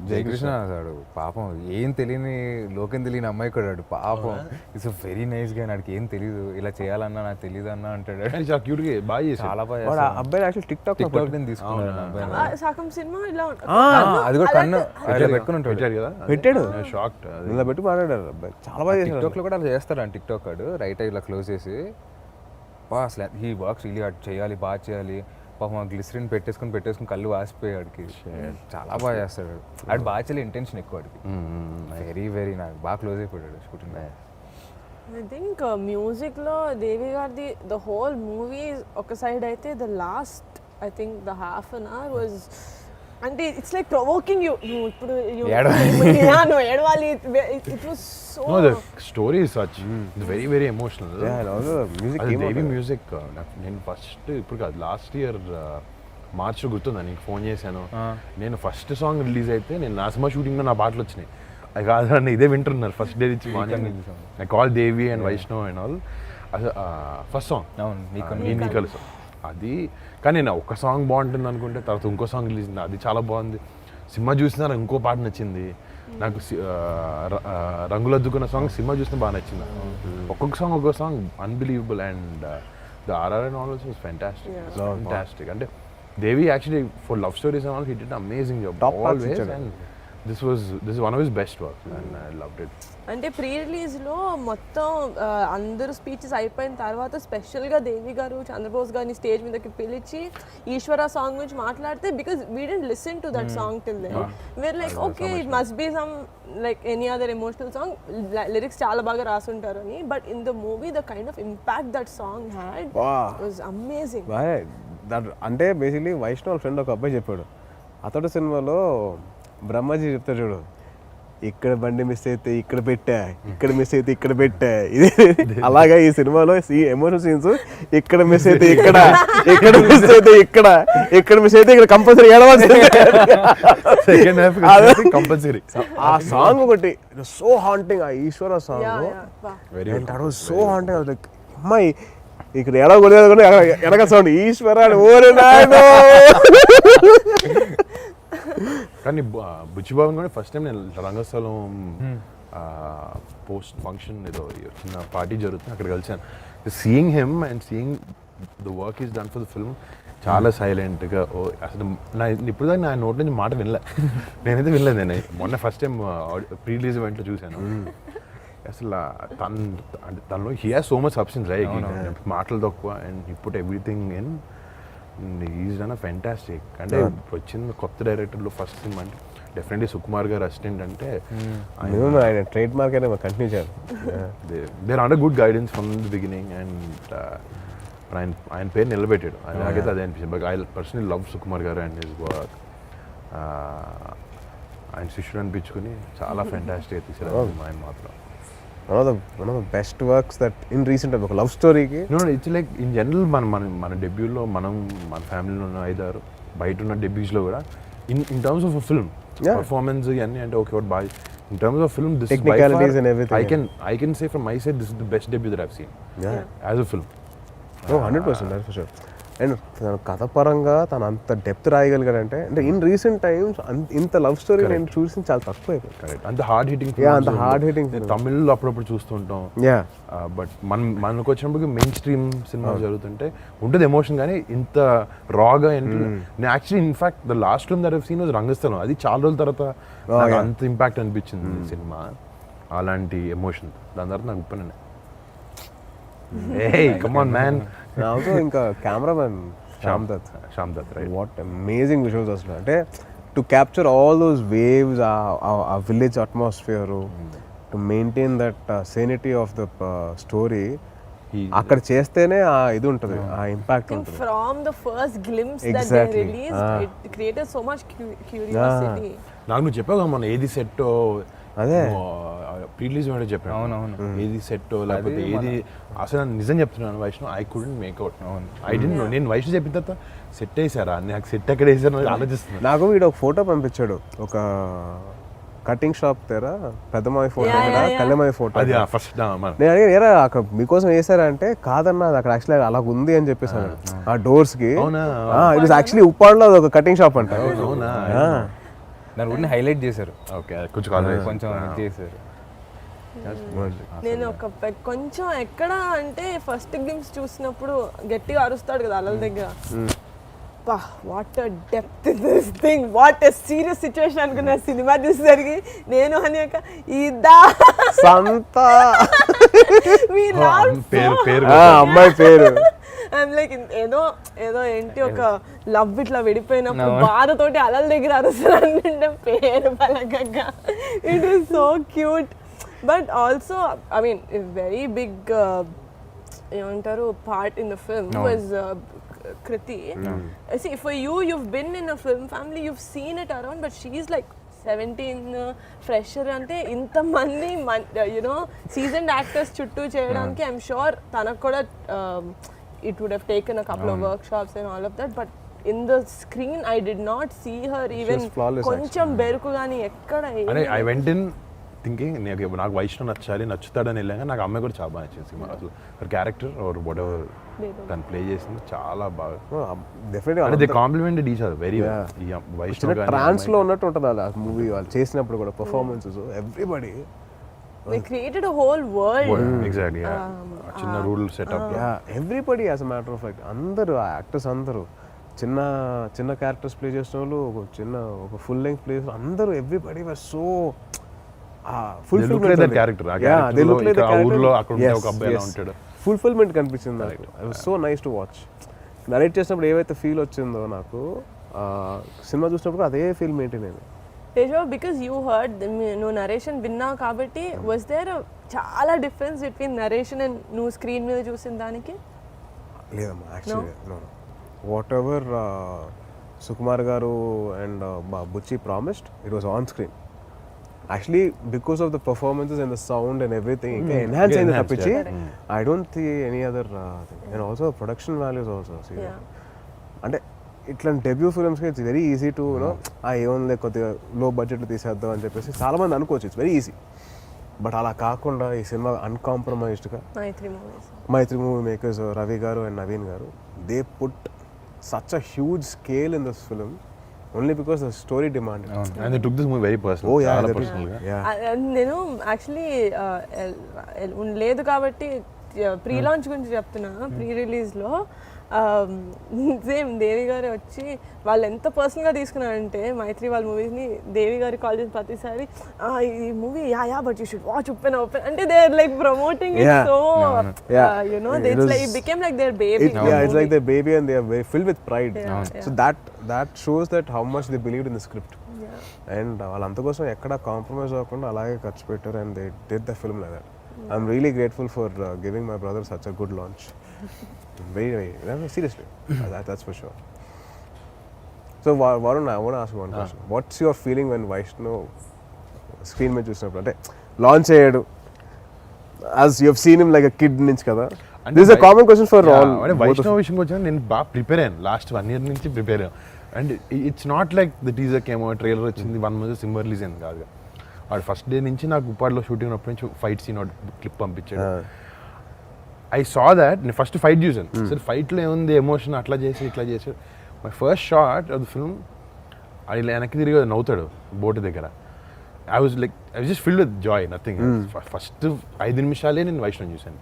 Jayakrishna అన్నాడు పాపం, ఏం తెలియని లోకం తెలియని అమ్మాయి కూడా పాపం. ఇట్స్ వెరీ నైస్ గా, నాకు ఏం తెలియదు, ఇలా చేయాలన్నా నాకు తెలియదు అన్న అంటాడు. చాలా క్యూట్ గా బాగా చేశాడు. చాలా బాగా. అబ్బాయి యాక్చువల్లీ టిక్ టాక్ నేను తీసుకున్నాను అబ్బాయి. సగం సినిమా ఇలా అది కూడా కన్ను ఇలా పెట్టుకుని ఉంటాడు పెట్టాడు కదా, పెట్టాడు షాక్డ్. ఇలా పెట్టి మాట్లాడారు అబ్బాయి, చాలా బాగా టిక్ చేశాడు. టాక్ లో కూడా అలా చేస్తాడు అని. టిక్ టాక్ ఆడు రైట్ ఇలా క్లోజ్ చేసి అసలు హీ వర్క్స్ రియలీ హార్డ్, చేయాలి బాగా చేయాలి. పాపం గ్లిసరిన్ పెట్టేసుకుని కళ్ళు వాసిపోయాడికి. చాలా బాగా చేస్తాడు ఆడు, బాగా చేయాలి ఇంటెన్షన్ ఎక్కువ ఆడికి. వెరీ వెరీ నాకు బాగా క్లోజ్ అయిపోయాడు షూటింగ్. ఐ థింక్ మ్యూజిక్లో దేవి గారిది ద హోల్ మూవీ ఒక సైడ్ అయితే, the last I think the half an hour was, అంటే ఇట్స్ లైక్ ప్రొవోకింగ్ యూ, నువ్వు ఇప్పుడు నువ్వు ఏడవాలి. It was so No, the story is such. It's very very emotional. Music అది దేవి మ్యూజిక్. నేను first ఇప్పుడు కాదు, లాస్ట్ ఇయర్ మార్చ్ గుర్తుందా నీకు ఫోన్ చేశాను. నేను ఫస్ట్ సాంగ్ రిలీజ్ అయితే నేను నా సినిమా షూటింగ్లో నా పాటలు వచ్చినాయి. అది కాదు, ఇదే వింటున్నారు ఫస్ట్ డే నుంచి morning. I call Devi and Vaishnav and all. అది ఫస్ట్ సాంగ్ నీ కలుసు అది. కానీ నేను ఒక సాంగ్ బాగుంటుంది అనుకుంటే తర్వాత ఇంకో సాంగ్ రిలీజ్ అయింది, అది చాలా బాగుంది. సినిమా చూసినా ఇంకో పాట నచ్చింది నాకు. రంగులద్దుకున్న సాంగ్ సినిమా చూసినా బాగా నచ్చింది. ఒక్కొక్క song unbelievable. And the RR and all was fantastic. అంటే Devi actually for love stories and all he did amazing job always. And this is one of his best work and I loved it. అంటే pre రిలీజ్లో మొత్తం అందరూ speeches అయిపోయిన తర్వాత స్పెషల్గా దేవి గారు చంద్రబోస్ గారిని stage మీదకి పిలిచి ఈశ్వర సాంగ్ గురించి మాట్లాడితే, because we don't listen to that song till then, where like okay it must be some like any other emotional song, lyrics చాలా బాగా రాసుంటారు అని. But in the movie the kind of impact that song had was amazing. అంటే basically Vaishnav friend ఒక అబ్బాయి చెప్పాడు, అతడు సినిమాలో బ్రహ్మాజీ చెప్తాడు చూడు, ఇక్కడ బండి మిస్ అయితే ఇక్కడ పెట్టా, ఇక్కడ మిస్ అయితే ఇక్కడ పెట్టా. ఇది అలాగా ఈ సినిమాలో ఎమోషనల్ సీన్స్ ఇక్కడ మిస్ అయితే ఇక్కడ, ఇక్కడ మిస్ అయితే ఇక్కడ, ఇక్కడ మిస్ అయితే ఇక్కడ కంపల్సరీ ఏడవలసింది. Second half compulsory. ఆ సాంగ్ ఒకటి సో హాంటింగ్, ఆ Eeshwara song so haunting. Like అమ్మాయి ఇక్కడ ఎడగొలేదు కూడా ఎనక సౌండ్ ఈశ్వర ఓరే నాయనో. కానీ బుచ్చిబాబు కూడా ఫస్ట్ టైం నేను రంగస్థలం పోస్ట్ ఫంక్షన్ ఏదో చిన్న పార్టీ జరుగుతుంది, అక్కడ కలిసాను. Seeing him and seeing the work is done for the film చాలా సైలెంట్గా. అసలు ఇప్పుడు దాకా నా నోట్ నుంచి మాట వినలే, నేనైతే వినలేదు. నేను మొన్న ఫస్ట్ టైం ప్రీ రిలీజ్ ఈవెంట్లో చూశాను. అసలు తనలో he has so much substance right, మాటలు తక్కువ and he put everything in. Is done a fantastic. అంటే వచ్చిన కొత్త డైరెక్టర్లో ఫస్ట్ సినిమా అంటే డెఫినెట్లీ సుకుమార్ గారు అసిస్టెంట్ అంటే ఆయన ట్రేడ్ మార్క్ అయినా కంటిన్యూ చేయాలి. There under good guidance from the beginning and ఆయన పేరు నిలబెట్టాడు. నాకైతే అదే అనిపించింది. But I personally love Sukumar garu and his work. ఆయన శిష్యుడు అనిపించుకుని చాలా ఫెంటాస్టిక్గా తీసారు ఆయన మాత్రం. one of the best works that in recent time, ఒక లవ్ స్టోరీకి ఇట్స్ లైక్ ఇన్ జనరల్ మన డెబ్యూలో మన ఫ్యామిలీలో ఉన్న 5-6 బయట ఉన్న డెబ్యూస్లో కూడా in terms of film performance ఇవన్నీ అంటే ఓకే బాగా in terms of film this Technicalities and everything. I can say from my side this is the best debut that I've seen as a film. 100% that's for sure. And తన కథ పరంగా తను అంత depth రాయగలిగాడంటే అంటే in recent times ఇంత love story నేను చూసి చాలా తక్కువ అయిపోయింది. కరెక్ట్. అంత హార్డ్ హిట్టింగ్ అంత హార్డ్ హిట్టింగ్ తమిళ్లో అప్పుడప్పుడు చూస్తుంటాం. బట్ మనకు వచ్చినప్పుడు మెయిన్ స్ట్రీమ్ సినిమా జరుగుతుంటే ఉంటుంది ఎమోషన్, కానీ ఇంత రాగా నేను actually in fact the last film that have seen was Rangasthalam. అది చాలా రోజుల తర్వాత నాకు అంత ఇంపాక్ట్ అనిపించింది సినిమా, అలాంటి ఎమోషన్. దాని తర్వాత నాకు ఉప్పనే hey come on man. also ఇంకా cameraman Shyam Dutt right. What amazing visuals అసలు. అంటే to capture all those waves, ఆ village atmosphere, to maintain that sanity of the story అక్కడ చేస్తేనే ఆ ఇది ఉంటుంది, ఆ ఇంపాక్ట్ ఉంటుంది. From the first glimpse that they released, it created so much curiosity. నాకు నువ్వు చెప్పావు కదా మన ఏది సెట్ అదే ప్రీ రిలీజ్ అంటే చెప్పాను. అవునవును. ఏది సెట్ లేకపోతే ఏది అసలు నిజం చెప్తున్నాను Vaishnav, I couldn't make out. I don't know. నేను వైష్ణవ్ చెప్పిన తర్వాత సెట్ వేసారా, నాకు సెట్ ఎక్కడ వేసారు ఆలోచిస్తున్నాను. నాకు వీడు ఒక ఫోటో పంపించాడు, ఒక కటింగ్ షాప్ దగ్గర పెద్దమావి ఫోటో, కళ్యామావి ఫోటో. అది ఫస్ట్ నేను అడిగాను ఏరా అక్కడ మీకోసం వేసారా అంటే కాదన్నా అది అక్కడ యాక్చువల్లీ అలా ఉంది అని చెప్పేసాను. ఆ డోర్స్ కి ఇట్ వాస్ యాక్చువల్లీ ఉప్పాడులో ఒక కటింగ్ షాప్ అంట. అవునా, దాని గురించి హైలైట్ చేశారు. ఓకే కొంచెం కొంచెం చేశారు. నేను ఒక కొంచెం ఎక్కడ అంటే ఫస్ట్ గ్లిమ్స్ చూసినప్పుడు గట్టిగా అరుస్తాడు కదా అలల దగ్గర, what depth this thing, what serious situation అనుకున్నా. సినిమా చూసేసరికి నేను అని ఇదా సంత పేరు అమ్మాయి పేరు ఐఎమ్ లైక్ ఏదో ఏదో ఏంటి ఒక లవ్ ఇట్లా విడిపోయినప్పుడు బాధతోటి అలల దగ్గర అరుస్తారంటే పేరు పలకగా. It is so cute. But also I mean very big ఏమంటారు part in the film was Kriti. See, for you, you've been in a film family, you've seen it around, but she's like 17 fresher ante inta mandi you know seasoned actors chuttu cheyadaniki I'm sure tanaku kuda it would have taken a couple of workshops and all of that, but in the screen I did not see her even koncham beruku gaani ekkada. I went in thinking నాకు వైష్ణవ్ నచ్చుతాడని వెళ్ళాక నాకు అమ్మాయి కూడా చాలా బాగా నచ్చింది సినిమా. అసలు క్యారెక్టర్ ఆర్ వాట్ ఎవర్ తను ప్లే చేసింది చాలా బాగా. అంటే they complemented each other very well. Vaishnav trance లో ఉన్నట్టు ఉంటుంది అలా మూవీ వాళ్ళు చేసినప్పుడు కూడా performances everybody they created a whole world. Exactly. చిన్న rural setup. Everybody as a matter of fact అందరూ యాక్టర్స్ అందరూ చిన్న చిన్న క్యారెక్టర్స్ ప్లే చేసిన వాళ్ళు, ఒక ఫుల్ లెంగ్త్ ప్లే అందరూ ఎవ్రీబడి వర్ సో ఫుల్ఫిల్మెంట్ కనిపించింది నాకు. I was so nice to watch. Narrate చేసినప్పుడు ఏవైతే ఫీల్ వచ్చిందో నాకు సినిమా చూసినప్పుడు అదే ఫీల్ మెయింటైన్ అయింది. Tejo, because you heard నువ్వు నరేషన్ విన్నావు కాబట్టి was there చాలా డిఫరెన్స్ బిట్వీన్ నరేషన్ అండ్ నువ్వు స్క్రీన్ మీద చూసిన దానికి? లేదమ్మా, actually what ever Sukumar garu and Buchi promised it was on screen. Actually, because of the performances and the sound and everything, enhance in the tappichi. I don't see any other thing. And also production values also. And ఇట్లాంటి debut ఫిల్మ్స్కి it's very easy to you know ఏముంది కొద్దిగా లో బడ్జెట్లో తీసేద్దాం అని చెప్పేసి చాలామంది అనుకోవచ్చు, ఇట్స్ వెరీ ఈజీ. బట్ అలా కాకుండా ఈ సినిమా అన్కాంప్రమైజ్డ్గా మైత్రి మూవీ మేకర్స్ రవి గారు అండ్ నవీన్ గారు they put such a huge scale in this film only because the story demand. And they took this movie very personal, చాలా పర్సనల్ గా. నేను యాక్చువల్లీ లేదు కాబట్టి ప్రీ లాంచ్ గురించి చెప్తున్నా. ప్రీ రిలీజ్లో సేమ్ దేవి గారు వచ్చి వాళ్ళు ఎంత పర్సనల్గా తీసుకున్నారంటే మైత్రి వాళ్ళ మూవీస్ని దేవి గారి కాల్ చేసిన ప్రతిసారి ఈ movie yeah but you should watch Uppena అంటే they are like promoting it so you know they it's like it became like their baby. It's like their baby and they are very filled with pride. So that shows that how much they believed in the script. And వాళ్ళంత కోసం ఎక్కడ compromise అవ్వకుండా అలాగే ఖర్చు పెట్టారు and they did the film like that. I'm really grateful for giving my brother such a good launch. Very seriously. That's for sure. So Varun, I want to ask you one question. What's your feeling when Vaishnav screen మీద చూసినప్పుడు అంటే launch అయ్యాడు, as you have seen him like a kid నుంచి కదా? This is a common question for all. అంటే వైష్ణవ్ విషయంకి వచ్చాను, నేను బాగా ప్రిపేర్ అయ్యాను, లాస్ట్ 1 year నుంచి ప్రిపేర్ అయ్యాను. And it's not like the teaser కేమో ట్రైలర్ వచ్చింది 1 month సినిమా రిలీజ్ అయింది కాదు. వాడు ఫస్ట్ డే నుంచి నాకు ఉప్పాడులో షూటింగ్ ఉన్నప్పటి నుంచి ఫైట్ సీన్ క్లిప్ పంపించాడు. ఐ సా దాట్, నేను ఫస్ట్ ఫైట్ చూసాను. సరే ఫైట్లో ఏముంది ఎమోషన్, అట్లా చేసి ఇట్లా చేసాడు. My first shot of the film అది వెనక్కి తిరిగి నవ్వుతాడు బోటు దగ్గర. I was just filled with Joy, nothing. First 5 నిమిషాలే నేను వైష్ణవ్ చూసాను.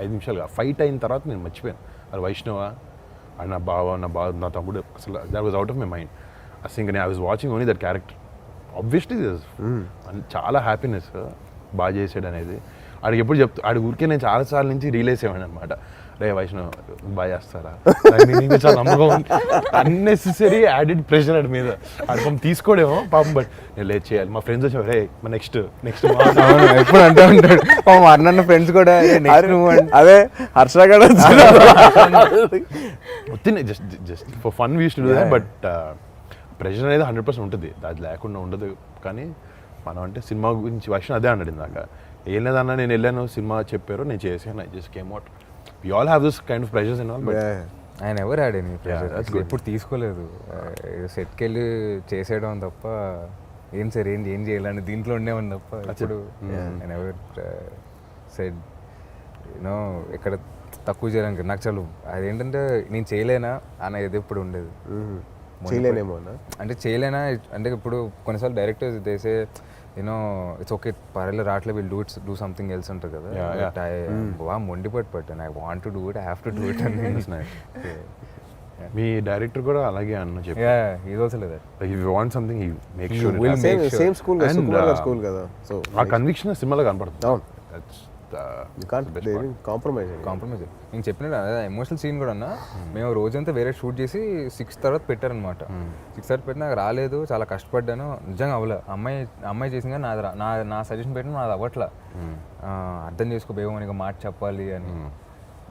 5 నిమిషాలుగా ఫైట్ అయిన తర్వాత నేను మర్చిపోయాను అది వైష్ణవ, అది నా బావ, నా తమ్ముడు. అసలు that was out of my mind. అసలు ఇంకా I was watching only that character. Obviously చాలా హ్యాపీనెస్ బాగా చేసాడు అనేది. ఆడికి ఎప్పుడు ఆడి ఊరికే నేను చాలాసార్లు నుంచి రియలైజ్ అయ్యాను అనమాట. రే వైష్ణవ్ బాగా చేస్తారా, చాలా నమ్మకం. అన్నెసెసరీ యాడెడ్ ప్రెషర్ ఆడి మీద. ఆడి తీసుకోడేమో పాపం, బట్ నేను లేట్ చేయాలి. మా ఫ్రెండ్స్ వచ్చి రే నెక్స్ట్ ఎప్పుడు అంటూ ఉంటాడు అన్న ఫ్రెండ్స్ కూడా. అదే హర్ష కూడా just for fun we used to do that. But pressure అనేది 100% ఉంటుంది, అది లేకుండా ఉండదు. కానీ మనం అంటే సినిమా గురించి వైష్ణవ్ అదే అన్నాడు ఇందాక, ఏం లేదన్నా నేను వెళ్ళాను, సినిమా చెప్పారు, నేను చేసాను, I just came out. We all have this kind of pressures and all, but ఆయన ఎవరు ఆడేని ప్రెషర్ ఎప్పుడు తీసుకోలేదు. సెట్కి వెళ్ళి చేసేయడం తప్ప ఏం సార్ ఏం చేయాలని దీంట్లో ఉండేవాడిని తప్ప ఇప్పుడు ఆయన ఎవరు సెట్ యూనో ఎక్కడ తక్కువ చేయడానికి. నాకు చాలు అదేంటంటే నేను చేయలేనా అన్న ఇది ఎప్పుడు ఉండేది. చేయలేనేమో అంటే చేయలేనా అంటే ఇప్పుడు కొన్నిసార్లు డైరెక్టర్స్ చేసే యూనో ఇట్స్ ఓకే పర్లేదు రావట్లే విల్ డూ సంథింగ్ ఎల్స్ ఉంటుంది కదా. బాగా మొండిపట్టు పట్టాను, I want to do it, I have to do it అని. మీ డైరెక్టర్ కూడా అలాగే అన్న చెప్పి ఇది ఆల్సో లేదు, if you want something he make sure. Same school school కదా, సో ఆ కన్విక్షన్ సినిమాలో కనపడుతుంది. అవును, కాంప్రమైజ్. నేను చెప్పినట్టు అదే ఎమోషనల్ సీన్ కూడా అన్నా. మేము రోజంతా వేరే షూట్ చేసి 6 తర్వాత పెట్టారనమాట. 6 తర్వాత పెట్టి నాకు రాలేదు, చాలా కష్టపడ్డాను, నిజంగా అవ్వలే. అమ్మాయి చేసింది కానీ నా సజెషన్ పెట్టిన నాది అవ్వట్లా. అర్థం చేసుకో బేగమనిగా మాట చెప్పాలి అని.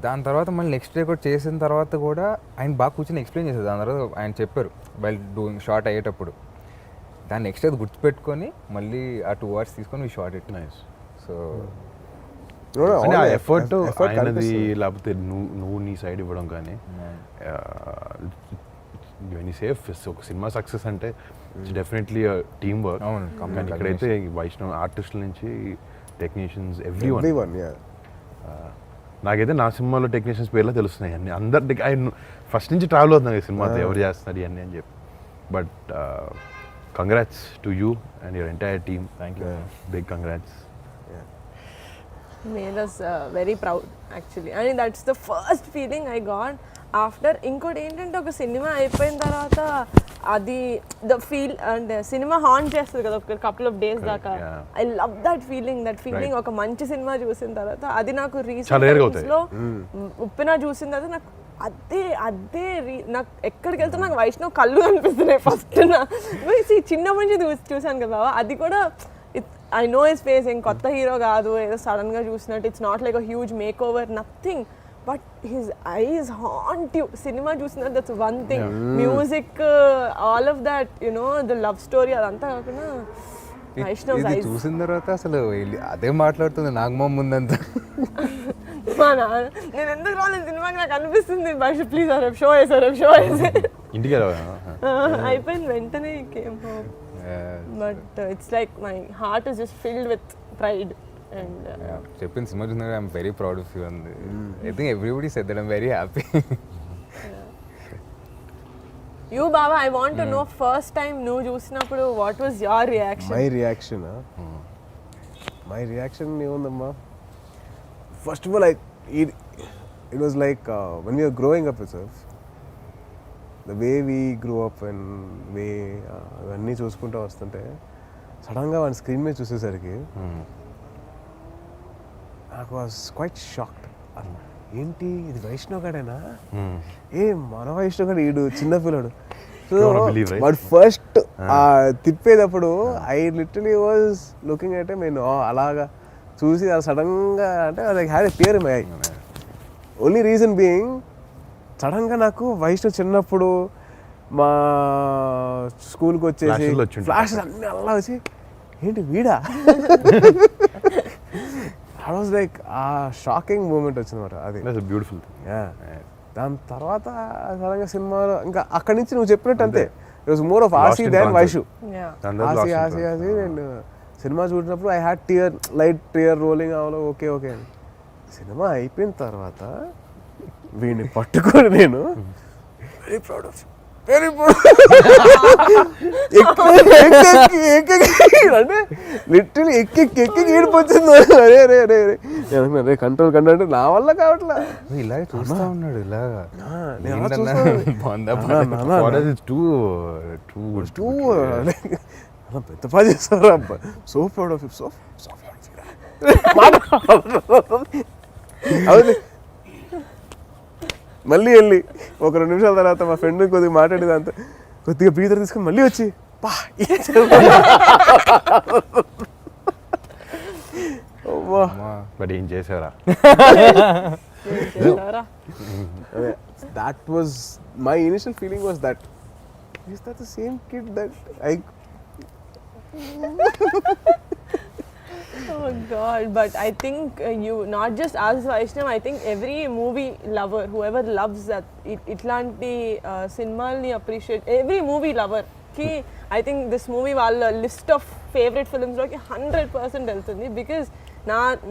దాని తర్వాత మళ్ళీ నెక్స్ట్ డే కూడా చేసిన తర్వాత కూడా ఆయన బాగా కూర్చొని ఎక్స్ప్లెయిన్ చేసేది. దాని తర్వాత ఆయన చెప్పారు వైల్ డూయింగ్ షార్ట్ అయ్యేటప్పుడు, దాన్ని నెక్స్ట్ అది గుర్తుపెట్టుకొని మళ్ళీ ఆ 2 hours తీసుకొని short it. Nice. So effort ఆయనది, లేకపోతే నువ్వు నీ సైడ్ ఇవ్వడం కానీ. ఒక సినిమా సక్సెస్ అంటే డెఫినెట్లీ టీమ్ వర్క్. కానీ ఇక్కడైతే వైష్ణవ్ ఆర్టిస్టుల నుంచి టెక్నీషియన్స్ ఎవ్రీవన్. నాకైతే నా సినిమాలో టెక్నీషియన్స్ పేర్లో తెలుస్తున్నాయి అన్ని. అందరి ఆయన ఫస్ట్ నుంచి ట్రావెల్ అవుతున్నాయి సినిమాతో, ఎవరు చేస్తున్నారు ఇవన్నీ అని చెప్పి. But congrats to you and your entire team. Thank you, big congrats. made us very proud actually, and that's the first feeling I got after. ఇంకోటి ఏంటంటే ఒక సినిమా అయిపోయిన తర్వాత అది the feel and cinema haunt చేస్తుంది కదా ఒక couple of days దాకా. I love that feeling. ఒక మంచి సినిమా చూసిన తర్వాత అది నాకు రీసెంట్ లో ఉప్పిన చూసిన తర్వాత నాకు అదే నాకు ఎక్కడికి వెళ్తే నాకు వైష్ణవ్ కళ్ళు కనిపిస్తున్నాయి ఫస్ట్. చిన్నప్పటి నుంచి చూసాను కదా, అది కూడా I know his face, in కొత్త హీరో కాదు, ఏదో సడన్ గా చూసినట్టు. It's not like a huge makeover, nothing, but his eyes haunt you. సినిమా చూసినట్టు that's one thing. Music, all of that, you know, the love story, అదంతా కాకుండా Vaishnav ice చూసిన తర్వాత అసలు అదే మాట్లాడుతుంది నాగమ్మ ముందంతా. మా నాన్న నేను ఎందుకు రాలేదు సినిమాకి నాకు అనిపిస్తుంది, ప్లీజ్ షో వేసా ఇంటికి అయిపోయింది వెంటనే came home. But it's like my heart is just filled with pride and చెప్పింది సినిమా చూసినా I'm very proud of you and I think everybody said that I'm very happy. You బాబా I want to know first time నువ్వు చూసినప్పుడు what was your reaction? My reaction ఏముందమ్మా, first of all it was like when we're growing up itself, the way we grow up and way అవన్నీ చూసుకుంటూ వస్తుంటే సడన్గా వాడిని screen మీద చూసేసరికి నాకు వాజ్ క్వైట్ షాక్డ్. ఏంటి ఇది వైష్ణవ్ గడేనా? మన వైష్ణవ్ గడ ఈడు చిన్న పిల్లడు. సో వాడు ఫస్ట్ తిప్పేటప్పుడు ఐ లిటరలీ వాజ్ లుకింగ్ అంటే నేను అలాగా చూసి అది సడన్గా అంటే like had a tear in my eye. Only reason being సడన్గా నాకు వైష్ణవ్ చిన్నప్పుడు మా స్కూల్కి వచ్చేసి ఫ్లాషెస్ అన్నీ అలా వచ్చి ఏంటి వీడా ఐ వాజ్ లైక్ ఆ షాకింగ్ మూమెంట్ వచ్చిందన్నమాట. అది బ్యూటిఫుల్. దాని తర్వాత సడన్గా సినిమాలో ఇంకా అక్కడి నుంచి నువ్వు చెప్పినట్టు అంతే, it was more of Aasi than Vaishu. Aasi నేను సినిమా చూసినప్పుడు I had tear, light tear rolling అవ్వలో ఓకే ఓకే అని. సినిమా అయిపోయిన తర్వాత వీడిని పట్టుకొని నేను వెరీ ప్రౌడ్ ఆఫ్ అంటే లిటరలీ ఎక్కి ఏడిపోతుంది. అరే కంట్రోల్ అంటే నా వల్ల కావట్లా. ఇలాగే చూస్తా ఉన్నాడు ఇలాగా. పెద్ద పని చేస్తారా అబ్బా. సో ప్రౌడ్ ఆఫ్ సో అవును. మళ్ళీ వెళ్ళి ఒక 2 నిమిషాల తర్వాత మా ఫ్రెండ్ కొద్దిగా మాట్లాడేది అంత కొద్దిగా బ్రీదర్ తీసుకుని మళ్ళీ వచ్చి బట్ ఏం చేసారా? That was my initial feeling was that is that the same kid that I. Oh God, but I think you, not just as Vaishnav, I think every movie lover, whoever loves that, itlanti cinemaల్ని appreciate, every movie lover ki I think this movie వాళ్ళ list of favourite films లోకి 100% వెళ్తుంది. Because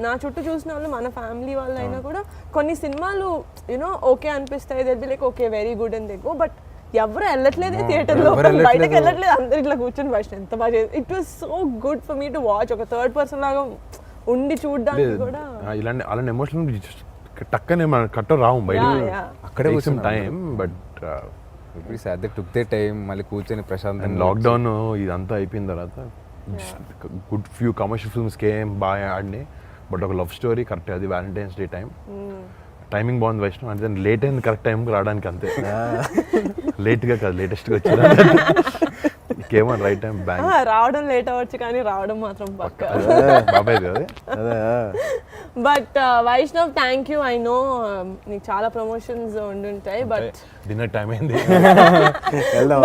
నా చుట్టూ చూసిన వాళ్ళు మన family వాళ్ళు అయినా కూడా కొన్ని సినిమాలు యూనో ఓకే అనిపిస్తాయి, they be like okay very good and they go, but ఎవరు వెళ్ళట్లేదే థియేటర్లో, బయటకు వెళ్ళట్లేదు, అందరు ఇట్లా కూర్చొని ఫస్ట్ ఎంత బాగా చేసి. It was so good for me to watch. ఒక థర్డ్ పర్సన్ లాగా ఉండి చూడడానికి కూడా ఇలాంటి అలాంటి ఎమోషనల్ టక్కనే మన కట్ట రావు బయట, అక్కడే వచ్చిన time. But took they time మళ్ళీ కూర్చొని ప్రశాంతం. లాక్డౌన్ ఇదంతా అయిపోయిన తర్వాత good few commercial films came బాగా ఆడినాయి, బట్ ఒక లవ్ స్టోరీ కరెక్ట్. అది వ్యాలంటైన్స్ డే టైం, టైమింగ్ బాగుంది వైష్ణవ్ అంటే లేట్ అయింది కరెక్ట్ టైంకి రావడానికి అంతే. లేట్గా కాదు లేటెస్ట్గా వచ్చింది, ఇంకేమో రైట్ టైం బ్యాంక్. రావడం లేట్ అవ్వచ్చు కానీ రావడం మాత్రం పక్క బాబాయ్ కదా. But Vaishnav thank you. I know నీకు చాలా ప్రమోషన్స్ ఉండుంటాయి, బట్ డిన్నర్ టైం అయింది.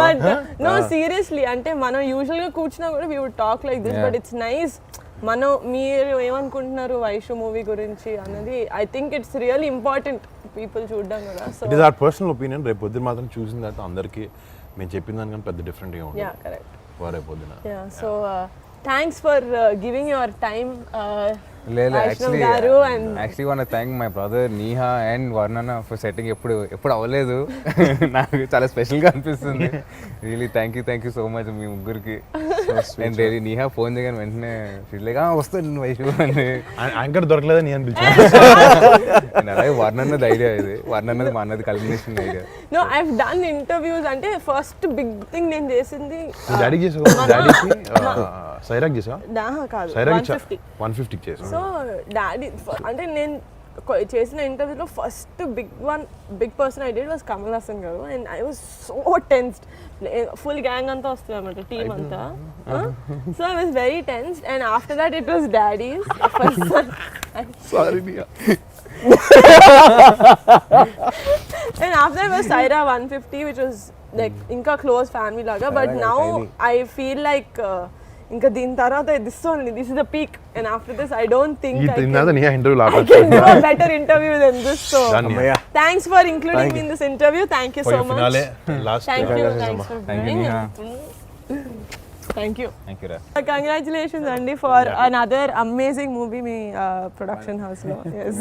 బట్ నో సీరియస్లీ అంటే మనం యూజువల్గా కూర్చున్నా కూడా we would talk like this, but it's nice. మీరు ఏమనుకుంటున్నారు వైషు మూవీ గురించి అన్నది I think it's really important people చూడడం కదా. So it is our personal opinion. రేపు పొద్దున మాత్రం చూసిన తర్వాత అందరికీ మేము చెప్పిన దానికన్నా పెద్ద డిఫరెంట్గా ఉంటుంది. Yeah correct. రేపు పొద్దున so thanks for giving your time. లేదు actually want thank my brother Neeha and Varnana for setting. ఎప్పుడు అవ్వలేదు, నాకు చాలా స్పెషల్గా అనిపిస్తుంది. Really thank you so much మీ ముగ్గురికి. అండ్ రియలీ నీహా ఫోన్ చేయగానే వెంటనే ఫీల్ లైక్ వస్తుంది వైషు అని. యాంకర్ దొరకలేదని నేను పిలిచాను. అలాగే వర్ణన్నది ఐడియా ఇది, వర్ణన్నది మా అన్నది culmination idea. No I have done interviews. అంటే ఫస్ట్ బిగ్ థింగ్ నేను చేసింది డాడీకి చేసావు, డాడీకి సైరాక్ చేసావా? కాదు, 150 చేసావు. సో డాడీ అంటే నేను చేసిన ఇంటర్వ్యూలో first big person I did was Kamal Haasan గారు. And I was so tensed. Full gang అంతా వస్తుంది అనమాట, టీమ్ అంతా. So I was very tensed. And after that it was daddies. And after that was Saira 150, which was like inka close family laga. But now I feel like inka din tarata this is the peak. And after this I don't think I can do a better interview than this. So thanks for including me in this interview. Thank you so much. Thank you for being here. Thank you. Congratulations Andy for another amazing movie me production house lo. Yes.